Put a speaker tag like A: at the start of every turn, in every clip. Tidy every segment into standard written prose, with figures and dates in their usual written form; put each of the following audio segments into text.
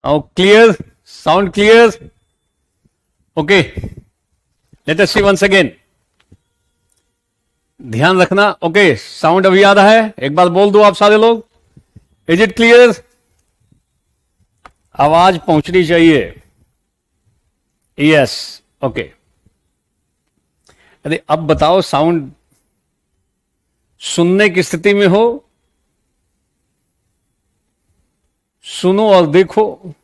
A: Now clear, sound clear? Okay, let us see once again. ध्यान रखना. Okay, sound अभी आ रहा है? एक बार बोल दो आप सारे लोग. Is it clear? आवाज पहुंचनी चाहिए. यस. ओके. अरे अब बताओ, साउंड सुनने की स्थिति में हो? सुनो और देखो.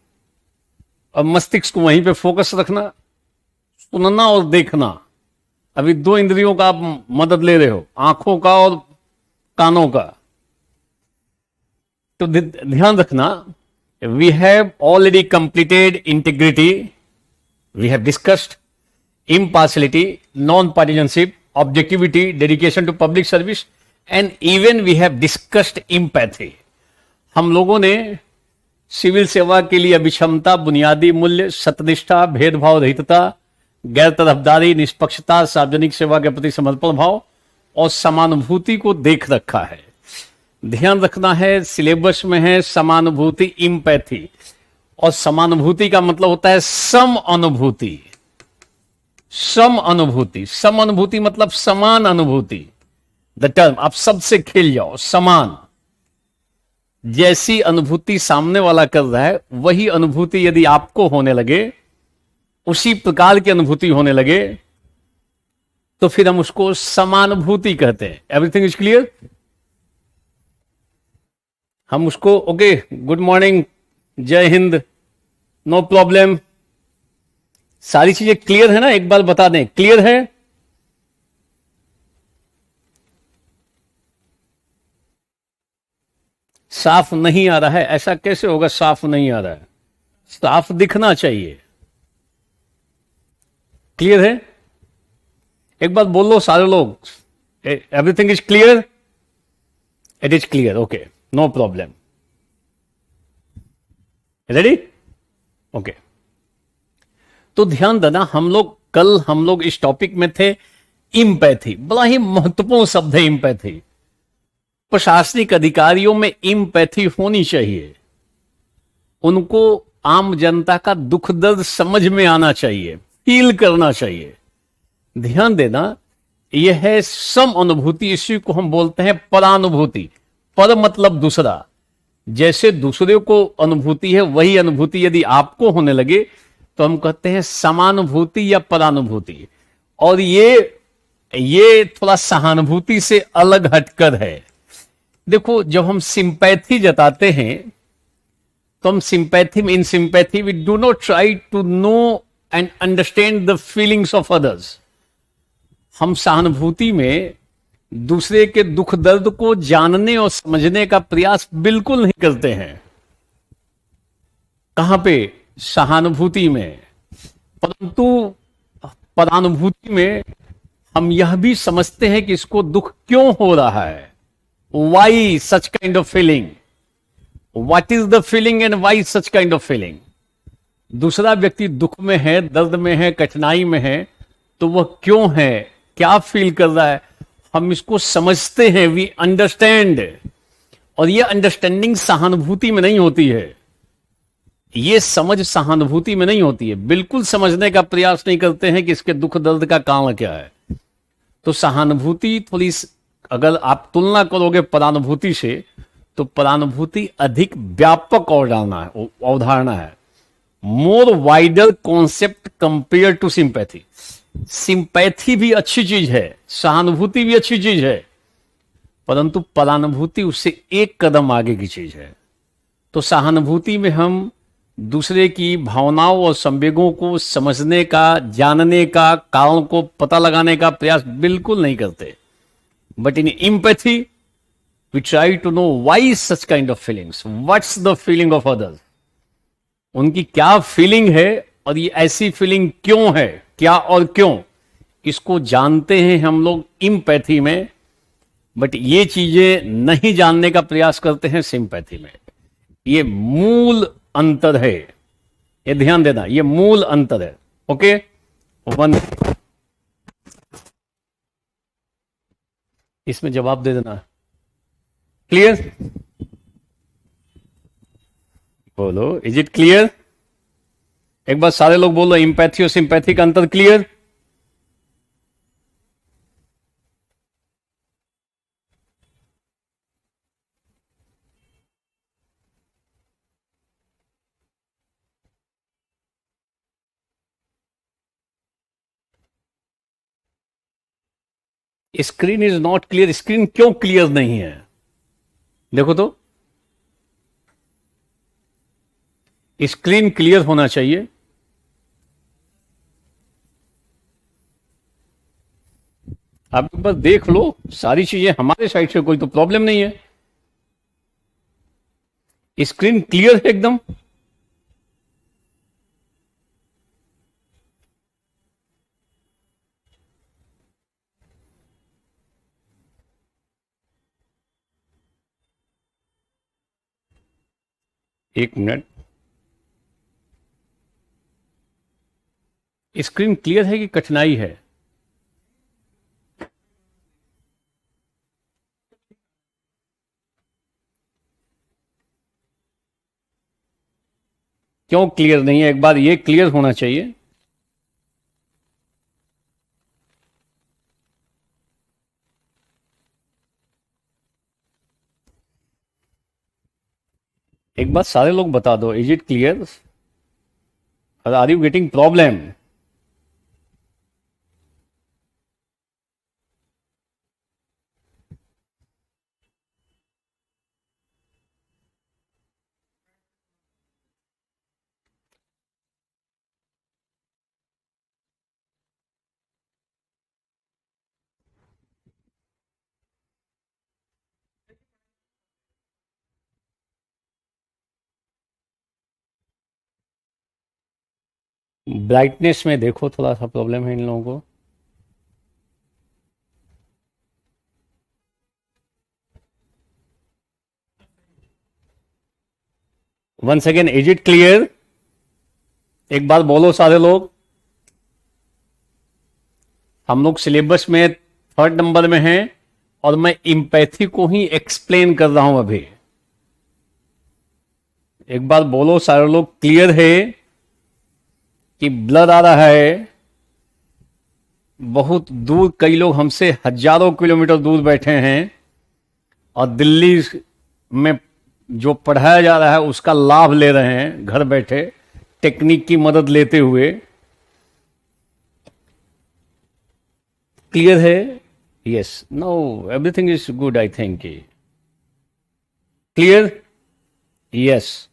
A: अब मस्तिष्क को वहीं पे फोकस रखना. सुनना और देखना. अभी दो इंद्रियों का आप मदद ले रहे हो, आंखों का और कानों का. तो ध्यान रखना. We have already completed integrity. We have discussed impartiality, non-partisanship, objectivity, dedication to public service, and even we have discussed empathy. हम लोगों ने सिविल सेवा के लिए अभिक्षमता, बुनियादी मूल्य, सत्यनिष्ठा, भेदभाव रहितता, गैर तरफदारी, निष्पक्षता, सार्वजनिक सेवा के प्रति समर्पण भाव और समानुभूति को देख रखा है. ध्यान रखना है, सिलेबस में है समानुभूति, इम्पैथी. और समानुभूति का मतलब होता है सम अनुभूति. सम अनुभूति. सम अनुभूति मतलब समान अनुभूति. द टर्म, आप सबसे खेल जाओ. समान. जैसी अनुभूति सामने वाला कर रहा है, वही अनुभूति यदि आपको होने लगे, उसी प्रकार की अनुभूति होने लगे, तो फिर हम उसको समानुभूति कहते हैं. Everything is clear? हम उसको ओके. गुड मॉर्निंग, जय हिंद, नो प्रॉब्लम. सारी चीजें क्लियर है ना? एक बार बता दें, क्लियर है? साफ नहीं आ रहा है? ऐसा कैसे होगा साफ नहीं आ रहा है? साफ दिखना चाहिए. क्लियर है? एक बार बोल लो सारे लोग. Everything is clear? It is clear. Okay, no problem. Ready? Okay. तो ध्यान देना, हम लोग इस टॉपिक में थे इम्पैथी. बड़ा ही महत्वपूर्ण शब्द है इम्पैथी. प्रशासनिक अधिकारियों में इम्पैथी होनी चाहिए. उनको आम जनता का दुख दर्द समझ में आना चाहिए, फील करना चाहिए. ध्यान देना, यह है सम अनुभूति. इसी को हम बोलते हैं परानुभूति. पर मतलब दूसरा. जैसे दूसरे को अनुभूति है, वही अनुभूति यदि आपको होने लगे तो हम कहते हैं समानुभूति या परानुभूति. और ये थोड़ा सहानुभूति से अलग हटकर है. देखो, जब हम सिंपैथी जताते हैं तो हम in sympathy we do not try to know and understand the feelings of others. हम सहानुभूति में दूसरे के दुख दर्द को जानने और समझने का प्रयास बिल्कुल नहीं करते हैं. कहां पे? सहानुभूति में. परंतु परानुभूति में हम यह भी समझते हैं कि इसको दुख क्यों हो रहा है. Why such kind of feeling, what is the feeling and why such kind of feeling. दूसरा व्यक्ति दुख में है, दर्द में है, कठिनाई में है, तो वह क्यों है, क्या फील कर रहा है, हम इसको समझते हैं. We understand. और यह अंडरस्टैंडिंग सहानुभूति में नहीं होती है. ये समझ सहानुभूति में नहीं होती है. बिल्कुल समझने का प्रयास नहीं करते हैं कि इसके दुख दर्द का कारण क्या है. तो सहानुभूति थोड़ी, अगर आप तुलना करोगे परानुभूति से, तो परानुभूति अधिक व्यापक अवधारणा है. More wider concept compare to sympathy. Sympathy भी अच्छी चीज है, सहानुभूति भी अच्छी चीज है, परंतु परानुभूति उससे एक कदम आगे की चीज है. तो सहानुभूति में हम दूसरे की भावनाओं और संवेगों को समझने का, जानने का, कारण को पता लगाने का प्रयास बिल्कुल नहीं करते. But in empathy we try to know why such kind of feelings, what's the feeling of others. उनकी क्या फीलिंग है और ये ऐसी फीलिंग क्यों है, क्या और क्यों, इसको जानते हैं हम लोग एम्पैथी में. बट ये चीजें नहीं जानने का प्रयास करते हैं सिंपैथी में. ये मूल अंतर है. ये ध्यान देना, ये मूल अंतर है. ओके, वन, इसमें जवाब दे देना. क्लियर? बोलो, इज इट क्लियर? एक बार सारे लोग बोलो, इंपैथी और सिंपैथी का अंतर clear? Screen is not clear. Screen क्यों क्लियर नहीं है? देखो तो, स्क्रीन क्लियर होना चाहिए। आप एक बार देख लो, सारी चीजें हमारे साइड से कोई तो प्रॉब्लम नहीं है। स्क्रीन क्लियर है एकदम। एक मिनट, स्क्रीन क्लियर है कि कठिनाई है? क्यों क्लियर नहीं है? एक बार ये क्लियर होना चाहिए। एक बात सारे लोग बता दो, is it clear? Are you getting problem? Brightness में देखो, थोड़ा सा प्रॉब्लम है इन लोगों को। Once again, is it clear? एक बार बोलो सारे लोग। हम लोग सिलेबस में 3rd नंबर में हैं और मैं इंपैथी को ही एक्सप्लेन कर रहा हूं अभी। एक बार बोलो सारे लोग, क्लियर है कि ब्लर आ रहा है? बहुत दूर कई लोग हमसे हजारों किलोमीटर दूर बैठे हैं और दिल्ली में जो पढ़ाया जा रहा है उसका लाभ ले रहे हैं घर बैठे, टेक्निक की मदद लेते हुए। क्लियर है? Yes, no, everything is good, I think. Clear? Yes,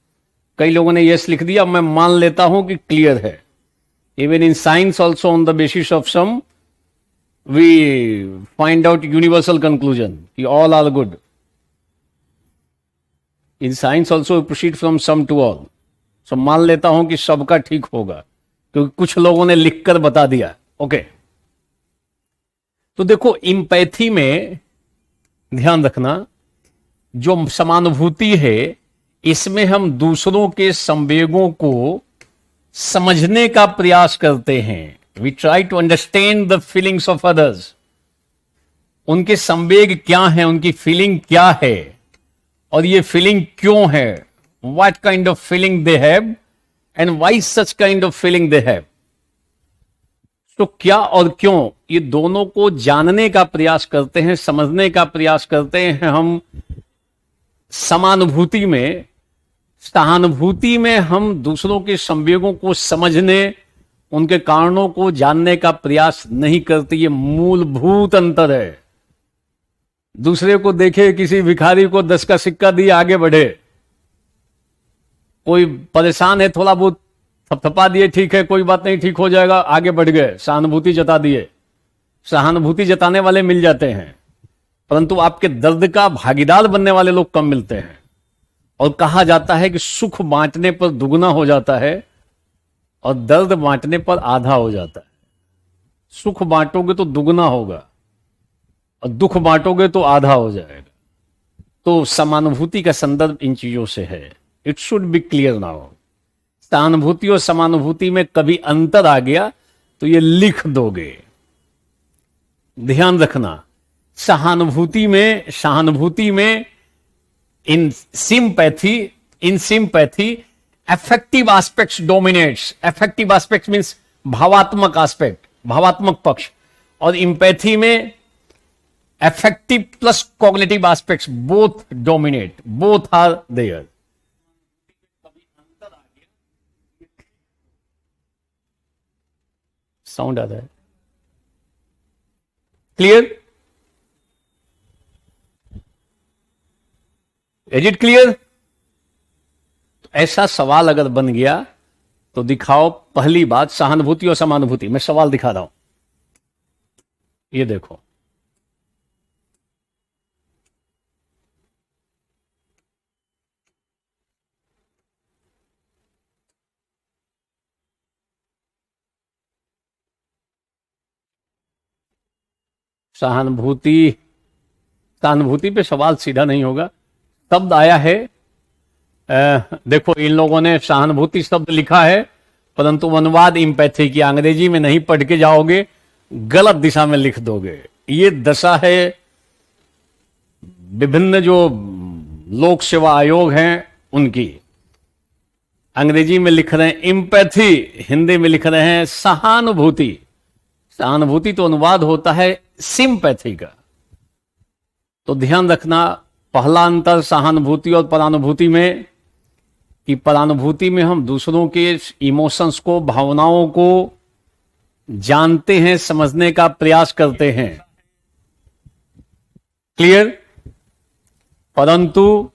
A: कई लोगों ने यस लिख दिया, मैं मान लेता हूं कि क्लियर है। Even in science also, on the basis of some we find out universal conclusion कि all are good. In science also proceed from some to all. So मान लेता हूं कि सबका ठीक होगा, क्योंकि कुछ लोगों ने लिखकर बता दिया। ओके, तो देखो, इंपैथी में ध्यान रखना, जो समानुभूति है, इसमें हम दूसरों के संवेगों को समझने का प्रयास करते हैं। We try to understand the feelings of others. उनके संवेग क्या है, उनकी फीलिंग क्या है, और ये फीलिंग क्यों है, what kind of feeling they have and why such kind of feeling they have. तो क्या और क्यों, ये दोनों को जानने का प्रयास करते हैं, समझने का प्रयास करते हैं हम। समानुभूति में, सहानुभूति में हम दूसरों के संवेगों को समझने, उनके कारणों को जानने का प्रयास नहीं करते। ये मूलभूत अंतर है। दूसरे को देखे, किसी भिखारी को 10 का सिक्का दिए आगे बढ़े, कोई परेशान है, थोड़ा बहुत थपथपा दिए, ठीक है कोई बात नहीं, ठीक हो जाएगा, आगे बढ़ गए, सहानुभूति जता दिए। सहानुभूति जताने वाले मिल जाते हैं, परंतु आपके दर्द का भागीदार बनने वाले लोग कम मिलते हैं। और कहा जाता है कि सुख बांटने पर दुगना हो जाता है और दर्द बांटने पर आधा हो जाता है। सुख बांटोगे तो दुगना होगा और दुख बांटोगे तो आधा हो जाएगा। तो समानुभूति का संदर्भ इन चीजों से है। It should be clear now. सहानुभूति और समानुभूति में कभी अंतर आ गया तो ये लिख दोगे, ध्यान रखना। सहानुभूति में इन sympathy affective aspects dominates. Affective aspects means भावात्मक aspect, भावात्मक पक्ष, और empathy में affective plus cognitive aspects both dominate, both are there. Sound आ रहा है? क्लियर? Is it clear? ऐसा सवाल अगर बन गया तो दिखाओ पहली बात सहानुभूति और समानुभूति। मैं सवाल दिखा रहा हूं, ये देखो। सहानुभूति, सहानुभूति पे सवाल सीधा नहीं होगा। शब्द आया है, देखो इन लोगों ने सहानुभूति शब्द लिखा है, परंतु अनुवाद इम्पैथी की, अंग्रेजी में नहीं पढ़ के जाओगे, गलत दिशा में लिख दोगे। ये दशा है विभिन्न जो लोक सेवा आयोग हैं उनकी। अंग्रेजी में लिख रहे हैं इम्पैथी, हिंदी में लिख रहे हैं सहानुभूति। सहानुभूति तो अनुवाद होता है सिंपैथी का। तो ध्यान रखना पहला अंतर सहानुभूति और परानुभूति में, कि परानुभूति में हम दूसरों के इमोशंस को, भावनाओं को जानते हैं, समझने का प्रयास करते हैं। क्लियर? परंतु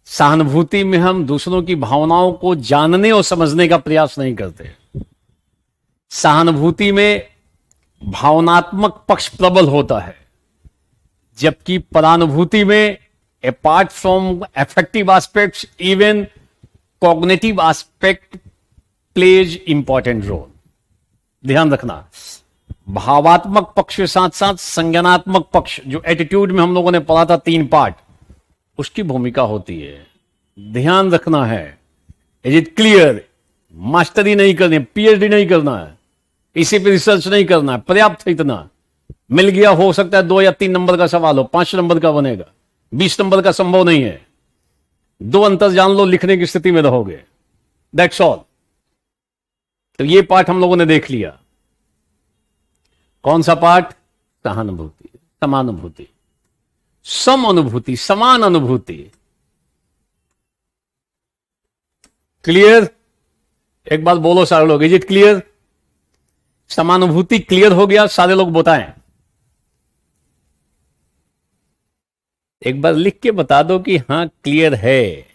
A: सहानुभूति में हम दूसरों की भावनाओं को जानने और समझने का प्रयास नहीं करते। सहानुभूति में भावनात्मक पक्ष प्रबल होता है, जबकि परानुभूति में apart from affective aspects even cognitive aspect plays important role. ध्यान रखना, भावात्मक पक्ष के साथ साथ संज्ञानात्मक पक्ष, जो एटीट्यूड में हम लोगों ने पढ़ा था 3 पार्ट, उसकी भूमिका होती है। ध्यान रखना है। Is it clear? मास्टरी नहीं करनी, पीएचडी नहीं करना है, इसी पे रिसर्च नहीं करना है, पर्याप्त है इतना। मिल गया, हो सकता है 2 या 3 नंबर का सवाल हो, 5 नंबर का बनेगा, 20 नंबर का संभव नहीं है। 2 अंतर जान लो, लिखने की स्थिति में रहोगे। That's all. तो ये पार्ट हम लोगों ने देख लिया। कौन सा पार्ट? सहानुभूति, समानुभूति, सम अनुभूति, समान अनुभूति। क्लियर? एक बात बोलो सारे लोग, इज इट क्लियर? समानुभूति क्लियर हो गया? सारे लोग बताएं, एक बार लिख के बता दो कि हां क्लियर है।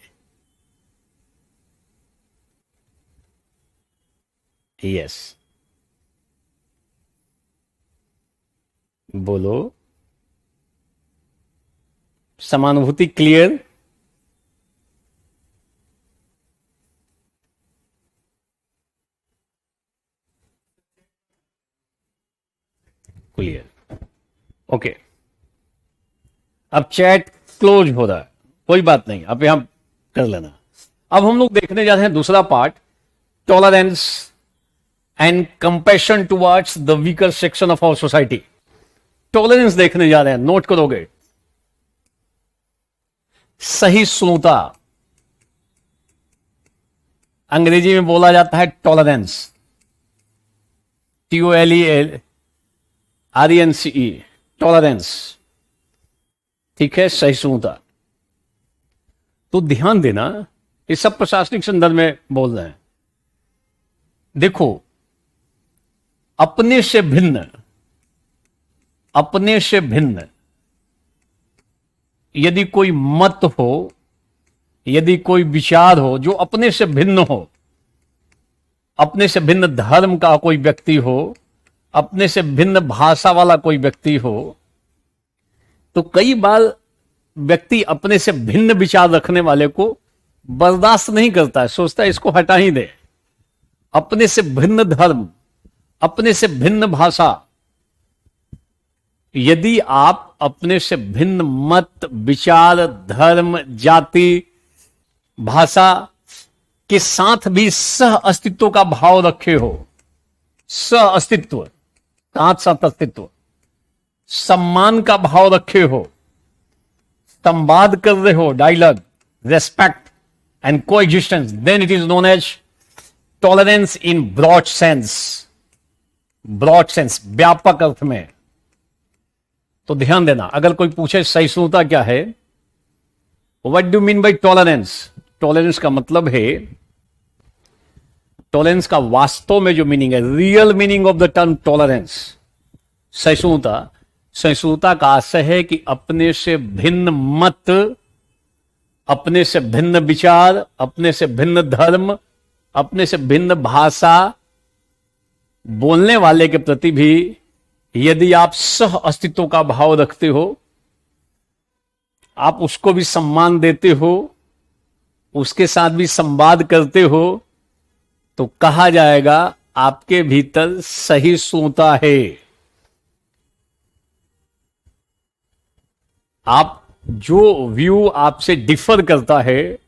A: यस, बोलो। समानुभूति क्लियर? Clear, okay. अब चैट क्लोज हो रहा है, कोई बात नहीं, अब यहां कर लेना। अब हम लोग देखने जा रहे हैं दूसरा part, tolerance and compassion towards the weaker section of our society. Tolerance देखने जा रहे हैं, नोट करोगे। सहिष्णुता, अंग्रेजी में बोला जाता है टॉलरेंस, TOLERENCE, टॉलरेंस। ठीक है, सहिष्णुता। तो ध्यान देना, ये सब प्रशासनिक संदर्भ में बोल रहे हैं। देखो, अपने से भिन्न, अपने से भिन्न यदि कोई मत हो, यदि कोई विचार हो जो अपने से भिन्न हो, अपने से भिन्न धर्म का कोई व्यक्ति हो, अपने से भिन्न भाषा वाला कोई व्यक्ति हो, तो कई बार व्यक्ति अपने से भिन्न विचार रखने वाले को बर्दाश्त नहीं करता है, सोचता है इसको हटा ही दे। अपने से भिन्न धर्म, अपने से भिन्न भाषा, यदि आप अपने से भिन्न मत, विचार, धर्म, जाति, भाषा के साथ भी सह अस्तित्व का भाव रखे हो, सह अस्तित्व, साथ साथ अस्तित्व, सम्मान का भाव रखे हो, संवाद कर रहे हो, dialogue, respect, and coexistence, then it is known as tolerance in broad sense. Broad sense, व्यापक अर्थ में। तो ध्यान देना, अगर कोई पूछे सहिष्णुता क्या है, what do mean by tolerance, tolerance का मतलब है, टॉलरेंस का वास्तव में जो मीनिंग है, real meaning of the term tolerance, सहिष्णुता, सहिष्णुता का आशय है कि अपने से भिन्न मत, अपने से भिन्न विचार, अपने से भिन्न धर्म, अपने से भिन्न भाषा बोलने वाले के प्रति भी यदि आप सह अस्तित्व का भाव रखते हो, आप उसको भी सम्मान देते हो, उसके साथ भी संवाद करते हो, तो कहा जाएगा आपके भीतर सहिष्णुता है। आप जो व्यू आपसे डिफर करता है,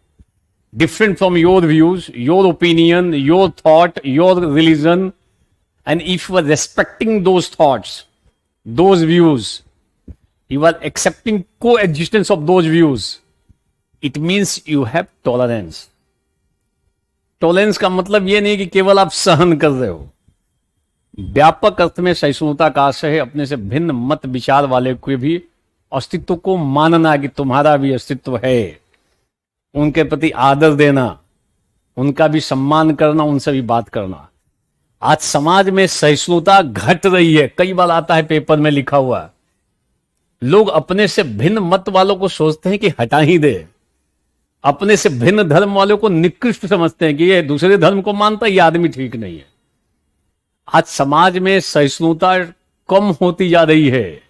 A: different from your views, your opinion, your thought, your religion, and if you are respecting those thoughts, those views, you are accepting coexistence of those views, it means you have tolerance. Tolerance का मतलब यह नहीं कि केवल आप सहन कर रहे हो। व्यापक अर्थ में सहिष्णुता का आशय है अपने से भिन्न मत विचार वाले के भी अस्तित्व को मानना कि तुम्हारा भी अस्तित्व है, उनके प्रति आदर देना, उनका भी सम्मान करना, उनसे भी बात करना। आज समाज में सहिष्णुता घट रही है, कई बार आता है पेपर में लिखा हुआ, लोग अपने से भिन्न मत वालों को सोचते हैं कि हटा ही दे, अपने से भिन्न धर्म वालों को निकृष्ट समझते हैं कि ये दूसरे धर्म को मानता है, ये आदमी ठीक नहीं है। आज समाज में सहिष्णुता कम होती जा रही है।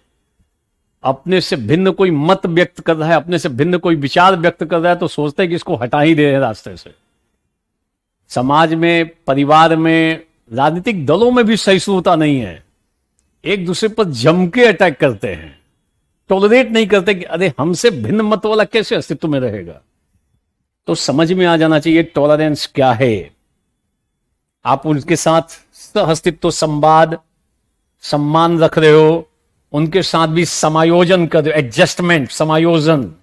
A: अपने से भिन्न कोई मत व्यक्त कर रहा है, अपने से भिन्न कोई विचार व्यक्त कर रहा है, तो सोचते हैं कि इसको हटा ही दे रास्ते से। समाज में, परिवार में, राजनीतिक दलों में भी सहिष्णुता नहीं है। एक दूसरे पर जम के अटैक करते हैं, टॉलरेट नहीं करते कि अरे हमसे भिन्न मत वाला कैसे अस्तित्व में रहेगा। तो समझ में आ जाना चाहिए टॉलरेंस क्या है। आप उनके साथ सह अस्तित्व, संवाद, सम्मान रख रहे हो, उनके साथ भी समायोजन कर रहे हो, एडजस्टमेंट, समायोजन,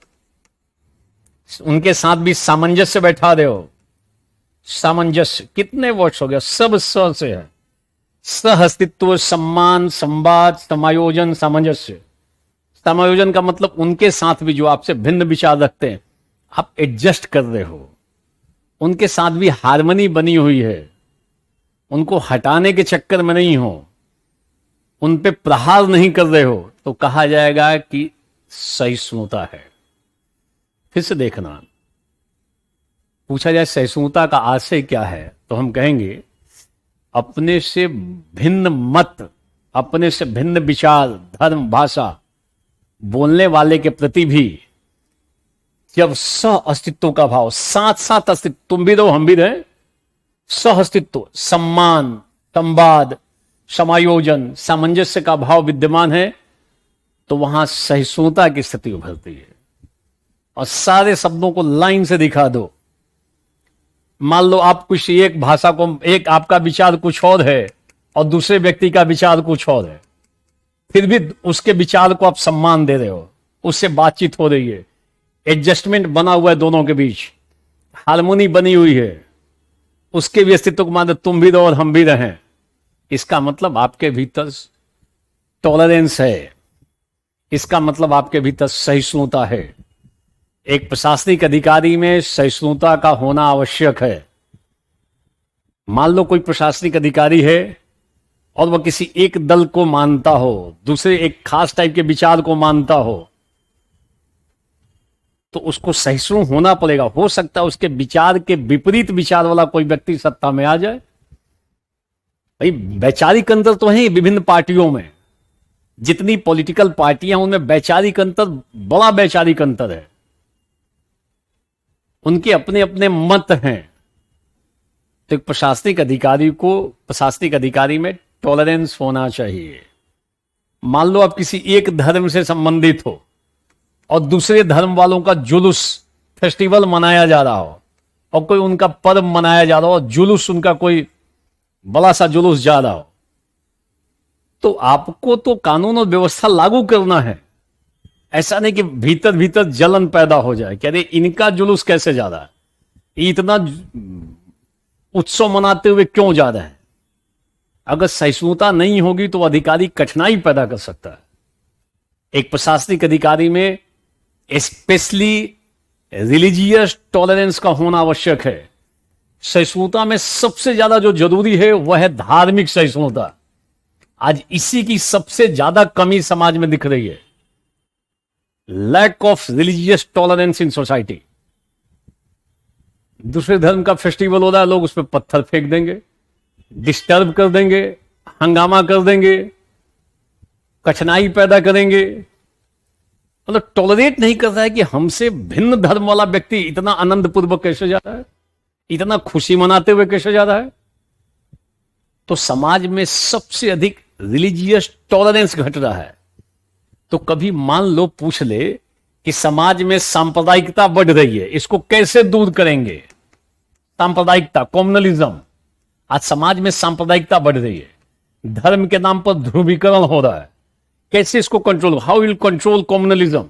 A: उनके साथ भी सामंजस्य बैठा रहे हो। सामंजस्य कितने वर्ड्स हो गया, सब स से है, सह अस्तित्व, सम्मान, संवाद, समायोजन, सामंजस्य। समायोजन का मतलब उनके साथ भी जो आपसे भिन्न विचार रखते हैं, आप एडजस्ट कर रहे हो, उनके साथ भी हार्मनी बनी हुई है, उनको हटाने के चक्कर में नहीं हो, उन पे प्रहार नहीं कर रहे हो, तो कहा जाएगा कि सहिष्णुता है। फिर से देखना, पूछा जाए सहिष्णुता का आशय क्या है, तो हम कहेंगे अपने से भिन्न मत, अपने से भिन्न विचार, धर्म, भाषा बोलने वाले के प्रति भी जब सह अस्तित्व का भाव, साथ साथ अस्तित्व, तुम भी रहो हम भी रहे, सह अस्तित्व, सम्मान, संवाद, समायोजन, सामंजस्य का भाव विद्यमान है, तो वहां सहिष्णुता की स्थिति उभरती है। और सारे शब्दों को लाइन से दिखा दो। मान लो आप कुछ एक भाषा को, एक आपका विचार कुछ और है और दूसरे व्यक्ति का विचार कुछ और है, फिर भी उसके विचार को आप सम्मान दे रहे हो, उससे बातचीत हो रही है, एडजस्टमेंट बना हुआ है दोनों के बीच, हार्मोनी बनी हुई है, उसके भी अस्तित्व को मान, तुम भी रहो और हम भी रहें। इसका मतलब आपके भीतर टॉलरेंस है, इसका मतलब आपके भीतर सहिष्णुता है। एक प्रशासनिक अधिकारी में सहिष्णुता का होना आवश्यक है। मान लो कोई प्रशासनिक अधिकारी है और वह किसी एक दल को मानता हो, दूसरे एक खास टाइप के विचार को मानता हो, तो उसको सहिष्णु होना पड़ेगा। हो सकता है उसके विचार के विपरीत विचार वाला कोई व्यक्ति सत्ता में आ जाए। भाई वैचारिक अंतर तो है विभिन्न पार्टियों में, जितनी पॉलिटिकल पार्टियां उनमें वैचारिक अंतर, बड़ा वैचारिक अंतर है, उनके अपने अपने मत हैं। तो एक प्रशासनिक अधिकारी को, प्रशासनिक अधिकारी में टॉलरेंस होना चाहिए। मान लो आप किसी एक धर्म से संबंधित हो और दूसरे धर्म वालों का जुलूस, फेस्टिवल मनाया जा रहा हो और कोई उनका पर्व मनाया जा रहा हो, जुलूस उनका कोई बड़ा सा जुलूस जा रहा हो, तो आपको तो कानून और व्यवस्था लागू करना है। ऐसा नहीं कि भीतर भीतर जलन पैदा हो जाए कि अरे इनका जुलूस कैसे जा रहा है। इतना उत्सव मनाते हुए क्यों जा रहे हैं? अगर सहिष्णुता नहीं होगी तो अधिकारी कठिनाई पैदा कर सकता है। एक प्रशासनिक अधिकारी में स्पेशली रिलीजियस टॉलरेंस का होना आवश्यक है। सहिष्णुता में सबसे ज्यादा जो जरूरी है वह है धार्मिक सहिष्णुता। आज इसी की सबसे ज्यादा कमी समाज में दिख रही है। Lack of religious tolerance in society. दूसरे धर्म का फेस्टिवल हो रहा है, लोग उस पर पत्थर फेंक देंगे, डिस्टर्ब कर देंगे, हंगामा कर देंगे, कठिनाई पैदा करेंगे। मतलब टॉलरेट नहीं करता है कि हमसे भिन्न धर्म वाला व्यक्ति इतना आनंद पूर्वक कैसे जा रहा है, इतना खुशी मनाते हुए कैसे जा रहा है। तो समाज में सबसे अधिक रिलीजियस टॉलरेंस घट रहा है। तो कभी मान लो पूछ ले कि समाज में सांप्रदायिकता बढ़ रही है, इसको कैसे दूर करेंगे? सांप्रदायिकता, कॉम्युनलिज्म। आज समाज में सांप्रदायिकता बढ़ रही है, धर्म के नाम पर ध्रुवीकरण हो रहा है। कैसे इसको control? How will control communalism?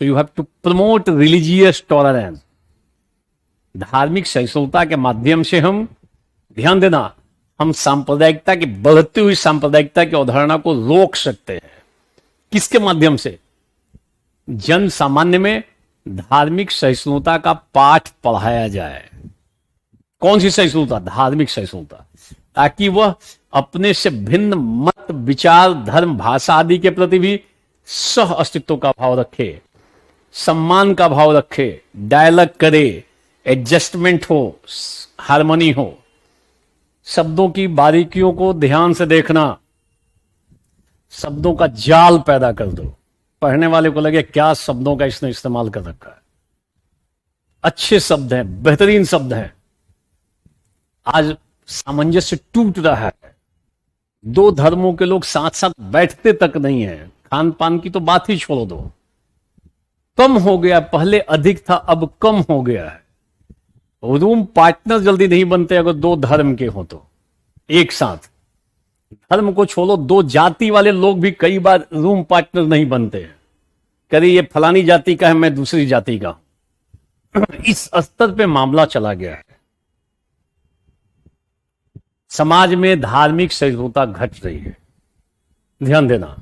A: So you have to promote religious tolerance. धार्मिक सहिष्णुता के माध्यम से हम, ध्यान देना, हम सांप्रदायिकता की, बढ़ती हुई सांप्रदायिकता की अवधारणा को रोक सकते हैं। किसके माध्यम से? जन सामान्य में धार्मिक सहिष्णुता का पाठ पढ़ाया जाए। कौन सी सहिष्णुता? धार्मिक सहिष्णुता, ताकि वह अपने से भिन्न मत, विचार, धर्म, भाषा आदि के प्रति भी सह अस्तित्व का भाव रखे, सम्मान का भाव रखे, डायलॉग करे, एडजस्टमेंट हो, हार्मनी हो। शब्दों की बारीकियों को ध्यान से देखना, शब्दों का जाल पैदा कर दो, पढ़ने वाले को लगे क्या शब्दों का इसने इस्तेमाल कर रखा है। अच्छे शब्द हैं, बेहतरीन शब्द हैं। आज सामंजस्य टूट रहा है, दो धर्मों के लोग साथ साथ बैठते तक नहीं है। खान पान की तो बात ही छोड़ दो, कम हो गया। पहले अधिक था, अब कम हो गया है। रूम पार्टनर जल्दी नहीं बनते अगर दो धर्म के हो तो। एक साथ धर्म को छोड़ो, दो जाति वाले लोग भी कई बार रूम पार्टनर नहीं बनते हैं। कभी ये फलानी जाति का है, मैं दूसरी जाति का हूं। इस स्तर पे मामला चला गया है। समाज में धार्मिक सहिष्णुता घट रही है, ध्यान देना,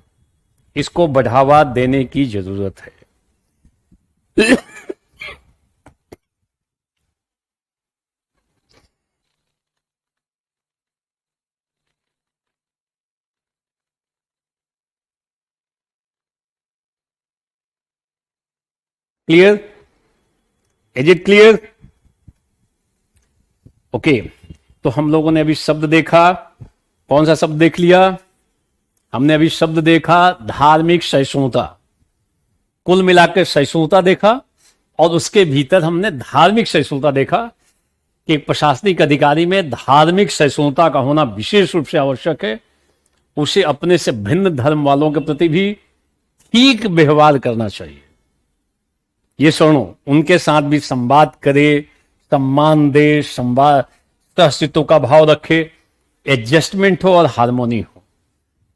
A: इसको बढ़ावा देने की जरूरत है। Clear? Is it clear? Okay, तो हम लोगों ने अभी शब्द देखा। कौन सा शब्द देख लिया? हमने अभी शब्द देखा धार्मिक सहिष्णुता। कुल मिलाकर सहिष्णुता देखा, और उसके भीतर हमने धार्मिक सहिष्णुता देखा कि प्रशासनिक अधिकारी में धार्मिक सहिष्णुता का होना विशेष रूप से आवश्यक है। उसे अपने से भिन्न धर्म वालों के प्रति भी ठीक व्यवहार करना चाहिए। ये सुनो, उनके साथ भी संवाद करे, सम्मान दे, संवाद, अस्तित्व का भाव रखे, एडजस्टमेंट हो और हार्मोनी हो।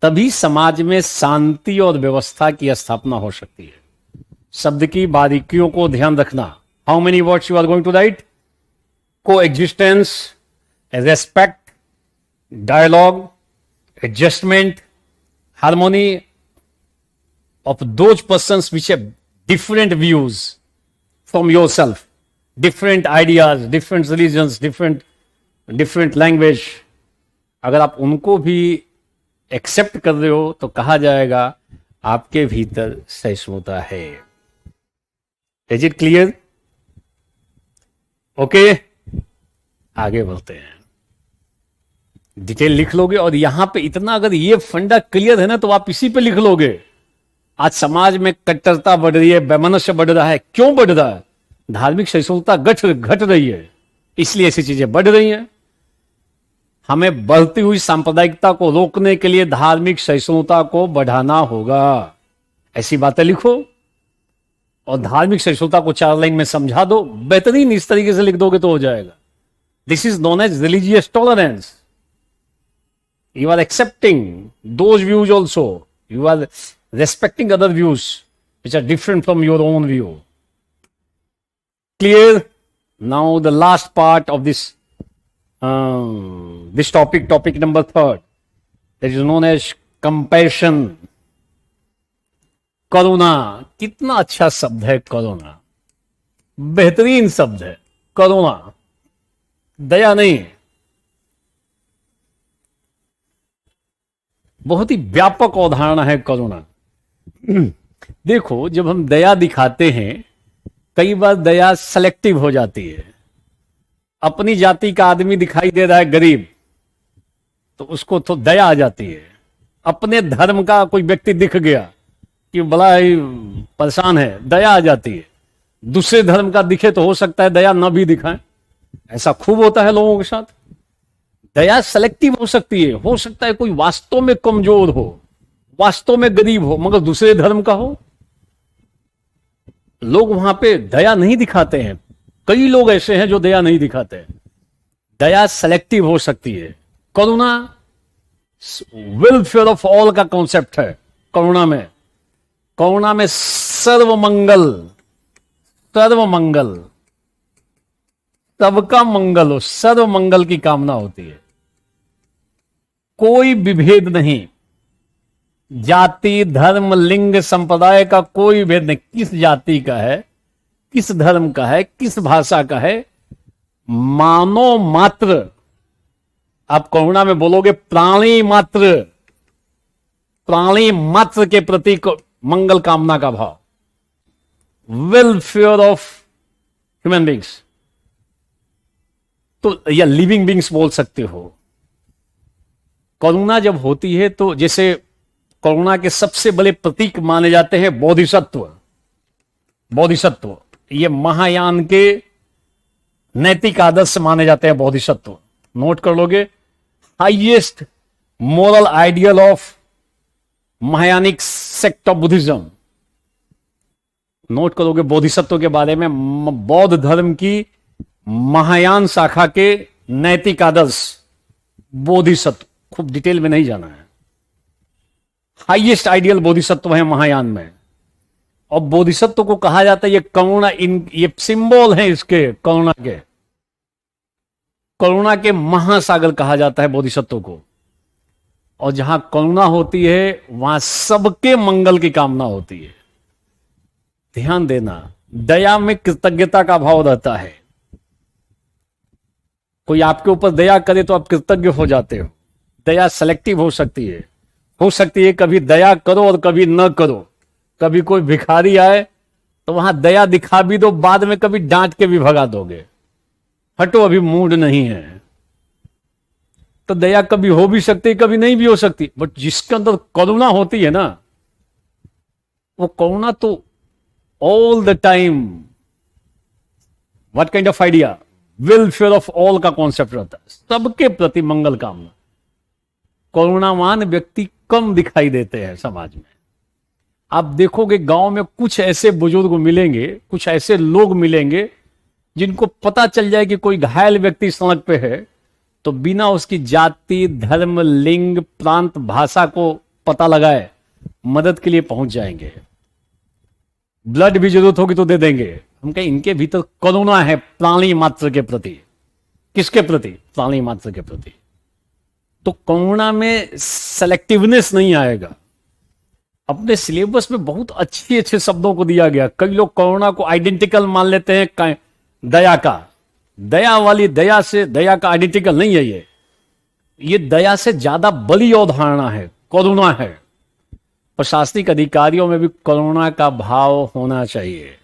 A: तभी समाज में शांति और व्यवस्था की स्थापना हो सकती है। शब्द की बारीकियों को ध्यान रखना। How many words you are going to write? Coexistence, respect, dialogue, adjustment, harmony of those persons which have different views from yourself, different ideas, different religions, different language. अगर आप उनको भी एक्सेप्ट कर रहे हो तो कहा जाएगा आपके भीतर सहिष्णुता है। Is it clear? ओके, आगे बढ़ते हैं। डिटेल लिख लोगे, और यहां पे इतना अगर ये फंडा क्लियर है ना तो आप इसी पे लिख लोगे। आज समाज में कट्टरता बढ़ रही है, वैमनस्य बढ़ रहा है। क्यों बढ़ रहा है? धार्मिक सहिष्णुता घट रही है, इसलिए ऐसी चीजें बढ़ रही हैं। हमें बढ़ती हुई सांप्रदायिकता को रोकने के लिए धार्मिक सहिष्णुता को बढ़ाना होगा। ऐसी बातें लिखो और धार्मिक सहिष्णुता को 4 लाइन में समझा दो। बेहतरीन इस तरीके से लिख दोगे तो हो जाएगा। This is known as religious tolerance. You are accepting those views also, you are respecting other views which are different from your own view. Clear? Now the last part of this topic number 3, that is known as compassion. करुणा, कितना अच्छा शब्द है करुणा, बेहतरीन शब्द है करुणा, दया नहीं। बहुत ही व्यापक अवधारणा है करुणा। देखो, जब हम दया दिखाते हैं, कई बार दया सेलेक्टिव हो जाती है। अपनी जाति का आदमी दिखाई दे रहा है गरीब, तो उसको तो दया आ जाती है। अपने धर्म का कोई व्यक्ति दिख गया कि बड़ा ही परेशान है, दया आ जाती है। दूसरे धर्म का दिखे तो हो सकता है दया न भी दिखाए, ऐसा खूब होता है लोगों के साथ। दया सेलेक्टिव हो सकती है। हो सकता है कोई वास्तव में कमजोर हो, वास्तव में गरीब हो, मगर दूसरे धर्म का हो, लोग वहां पे दया नहीं दिखाते हैं। कई लोग ऐसे हैं जो दया नहीं दिखाते हैं। दया सेलेक्टिव हो सकती है। करुणा वेलफेयर ऑफ ऑल का कॉन्सेप्ट है। करुणा में सर्वमंगल, सबका मंगल हो, सर्वमंगल की कामना होती है। कोई विभेद नहीं, जाति, धर्म, लिंग, संप्रदाय का कोई भेद नहीं। किस जाति का है, किस धर्म का है, किस भाषा का है, मानव मात्र, आप करुणा में बोलोगे प्राणी मात्र के प्रति मंगल कामना का भाव, वेलफेयर ऑफ ह्यूमन बींग्स, तो या लिविंग बींग्स बोल सकते हो। करुणा जब होती है तो जैसे करुणा के सबसे बड़े प्रतीक माने जाते हैं बोधिसत्व। ये महायान के नैतिक आदर्श माने जाते हैं बोधिसत्व। नोट कर लोगे, highest moral ideal of Mahayanic sect of Buddhism. Note करोगे बोधिसत्व के बारे में, बौद्ध धर्म की महायान शाखा के नैतिक आदर्श बोधिसत्व। खूब डिटेल में नहीं जाना है। हाईएस्ट आइडियल बोधिसत्व है महायान में, और बोधिसत्व को कहा जाता है ये करुणा, ये सिंबल है इसके, करुणा के महासागर कहा जाता है बोधिसत्व को। और जहां करुणा होती है वहां सबके मंगल की कामना होती है। ध्यान देना, दया में कृतज्ञता का भाव रहता है। कोई आपके ऊपर दया करे तो आप कृतज्ञ हो जाते हो। दया सेलेक्टिव हो सकती है कभी दया करो और कभी न करो। कभी कोई भिखारी आए तो वहां दया दिखा भी दो, बाद में कभी डांट के भी भगा दोगे, हटो अभी मूड नहीं है। तो दया कभी हो भी सकती है, कभी नहीं भी हो सकती। बट जिसके अंदर करुणा होती है ना, वो करुणा तो all the time, what kind of idea, welfare of all का कॉन्सेप्ट रहता है, सबके प्रति मंगल कामना। करुणावान व्यक्ति कम दिखाई देते हैं समाज में। आप देखोगे गांव में कुछ ऐसे बुजुर्ग मिलेंगे, कुछ ऐसे लोग मिलेंगे जिनको पता चल जाए कि कोई घायल व्यक्ति सड़क पे है, तो बिना उसकी जाति, धर्म, लिंग, प्रांत, भाषा को पता लगाए मदद के लिए पहुंच जाएंगे। ब्लड भी जरूरत होगी तो दे देंगे। हम कहें इनके भीतर करुणा है प्राणी मात्र के प्रति। किसके प्रति? प्राणी मात्र के प्रति। तो करुणा में सेलेक्टिवनेस नहीं आएगा। अपने सिलेबस में बहुत अच्छे अच्छे शब्दों को दिया गया। कई लोग करुणा को आइडेंटिकल मान लेते हैं दया का। दया वाली दया से, दया का आइडेंटिकल नहीं है ये दया से ज्यादा बड़ी अवधारणा है, करुणा है। प्रशासनिक अधिकारियों में भी करुणा का भाव होना चाहिए।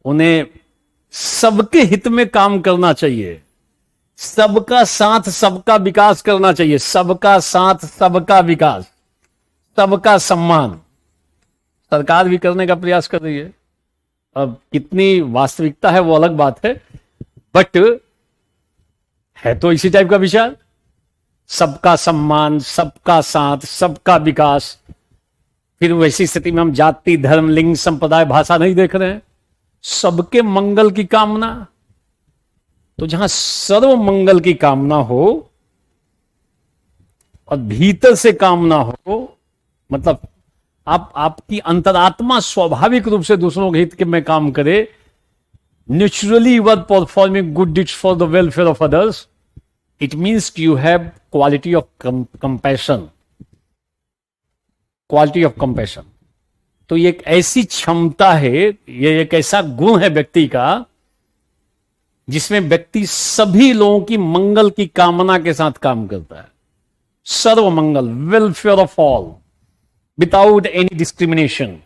A: उन्हें सबके हित में काम करना चाहिए, सबका साथ सबका विकास करना चाहिए। सबका साथ सबका विकास, सबका सम्मान सरकार भी करने का प्रयास कर रही है। अब कितनी वास्तविकता है वो अलग बात है, बट है तो इसी टाइप का विचार। सबका सम्मान, सबका साथ, सबका विकास। फिर वैसी स्थिति में हम जाति, धर्म, लिंग, संप्रदाय, भाषा नहीं देख रहे हैं, सबके मंगल की कामना। तो जहां सर्व मंगल की कामना हो और भीतर से कामना हो, मतलब आपकी अंतरात्मा स्वाभाविक रूप से दूसरों के हित के में काम करे, naturally you are performing good deeds for the welfare of others, it means you have quality of compassion. Quality of compassion, तो ये एक ऐसी क्षमता है, ये एक ऐसा गुण है व्यक्ति का जिसमें व्यक्ति सभी लोगों की मंगल की कामना के साथ काम करता है। सर्व मंगल, welfare of all, without any discrimination.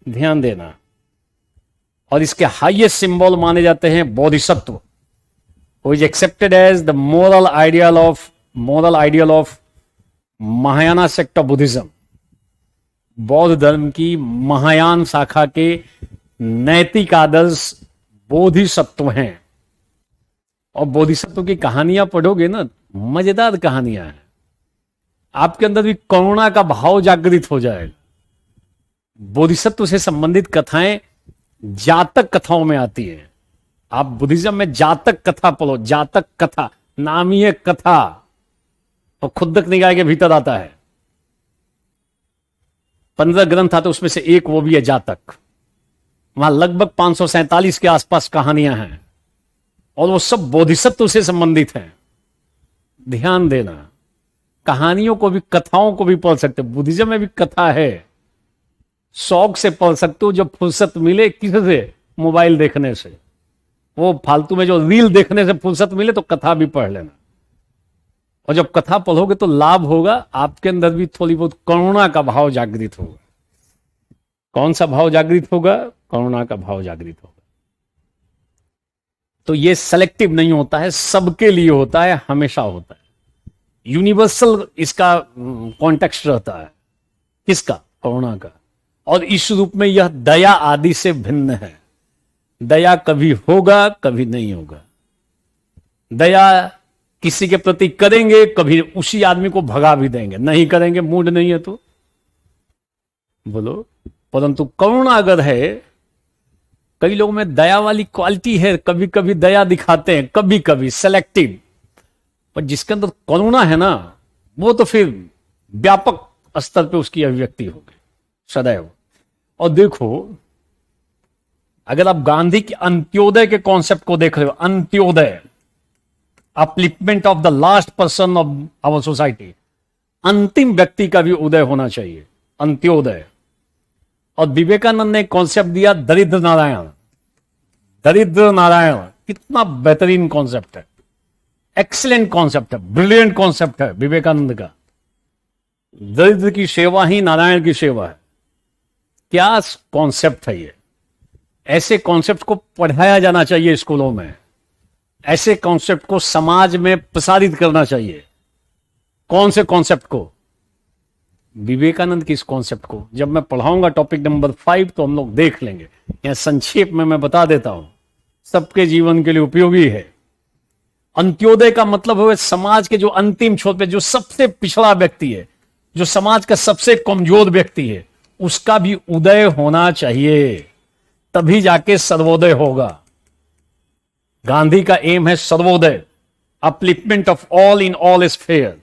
A: ध्यान देना। और इसके हाईएस्ट सिंबल माने जाते हैं bodhisattva, who is accepted as the moral ideal of Mahayana sect of Buddhism. बौद्ध धर्म की महायान शाखा के नैतिक आदर्श बोधिसत्व हैं। और बोधिसत्व की कहानियां पढ़ोगे ना, मजेदार कहानियां हैं। आपके अंदर भी करुणा का भाव जागृत हो जाएगा। बोधिसत्व से संबंधित कथाएं जातक कथाओं में आती है। आप बुद्धिज्म में जातक कथा पढ़ो, जातक कथा नाम ही है कथा, और खुद्दक निकाय के भीतर आता है। 15 ग्रंथ आते, उसमें से एक वो भी है जातक। वहां लगभग 547 के आसपास कहानियां हैं, और वो सब बोधिसत्व से संबंधित हैं। ध्यान देना, कहानियों को भी, कथाओं को भी पढ़ सकते। बुद्धिज्म में भी कथा है, शौक से पढ़ सकते हो। जब फुर्सत मिले, किससे? मोबाइल देखने से, वो फालतू में जो रील देखने से फुर्सत मिले तो कथा भी पढ़ लेना। और जब कथा पढ़ोगे तो लाभ होगा, आपके अंदर भी थोड़ी बहुत करुणा का भाव जागृत होगा। कौन सा भाव जागृत होगा? करुणा का भाव जागृत होगा। तो ये सेलेक्टिव नहीं होता है, सबके लिए होता है, हमेशा होता है। यूनिवर्सल इसका कॉन्टेक्स्ट रहता है। किसका? करुणा का। और इस रूप में यह दया आदि से भिन्न है। दया कभी होगा, कभी नहीं होगा। दया किसी के प्रति करेंगे, कभी उसी आदमी को भगा भी देंगे, नहीं करेंगे, मूड नहीं है तो बोलो। परंतु करुणा अगर है, कई लोगों में दया वाली क्वालिटी है, कभी कभी दया दिखाते हैं, कभी कभी सेलेक्टिव। पर जिसके अंदर करुणा है ना, वो तो फिर व्यापक स्तर पे उसकी अभिव्यक्ति होगी सदैव। और देखो, अगर आप गांधी के अंत्योदय के कॉन्सेप्ट को देख रहे हो, अंत्योदय, upliftment of the last person of our society, अंतिम व्यक्ति का भी उदय होना चाहिए, अंत्योदय। और विवेकानंद ने कॉन्सेप्ट दिया दरिद्र नारायण। दरिद्र नारायण कितना बेहतरीन कॉन्सेप्ट है, एक्सीलेंट कॉन्सेप्ट है, ब्रिलियंट कॉन्सेप्ट है विवेकानंद का। दरिद्र की सेवा ही नारायण की सेवा है। क्या कॉन्सेप्ट है ये! ऐसे कॉन्सेप्ट को पढ़ाया जाना चाहिए स्कूलों में, ऐसे कॉन्सेप्ट को समाज में प्रसारित करना चाहिए। कौन से कॉन्सेप्ट को? विवेकानंद की इस कॉन्सेप्ट को। जब मैं पढ़ाऊंगा टॉपिक नंबर 5 तो हम लोग देख लेंगे। यहां संक्षेप में मैं बता देता हूं, सबके जीवन के लिए उपयोगी है। अंत्योदय का मतलब है समाज के जो अंतिम छोर पे, जो सबसे पिछड़ा व्यक्ति है, जो समाज का सबसे कमजोर व्यक्ति है, उसका भी उदय होना चाहिए, तभी जाके सर्वोदय होगा। गांधी का एम है Sarvodaya, upliftment of all in all sphere.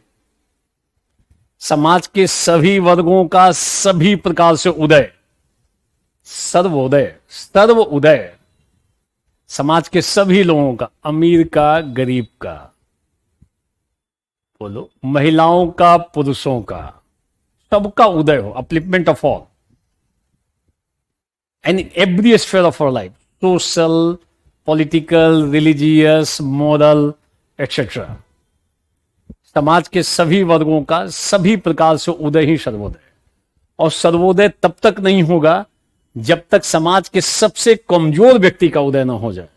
A: समाज के सभी वर्गों का सभी प्रकार से उदय, सर्वोदय, सर्व उदय। समाज के सभी लोगों का, अमीर का, गरीब का, बोलो, महिलाओं का, पुरुषों का, सबका उदय हो, upliftment of all and every sphere of our life, social, political, religious, moral etcetera. समाज के सभी वर्गों का सभी प्रकार से उदय ही सर्वोदय। और सर्वोदय तब तक नहीं होगा जब तक समाज के सबसे कमजोर व्यक्ति का उदय ना हो जाए।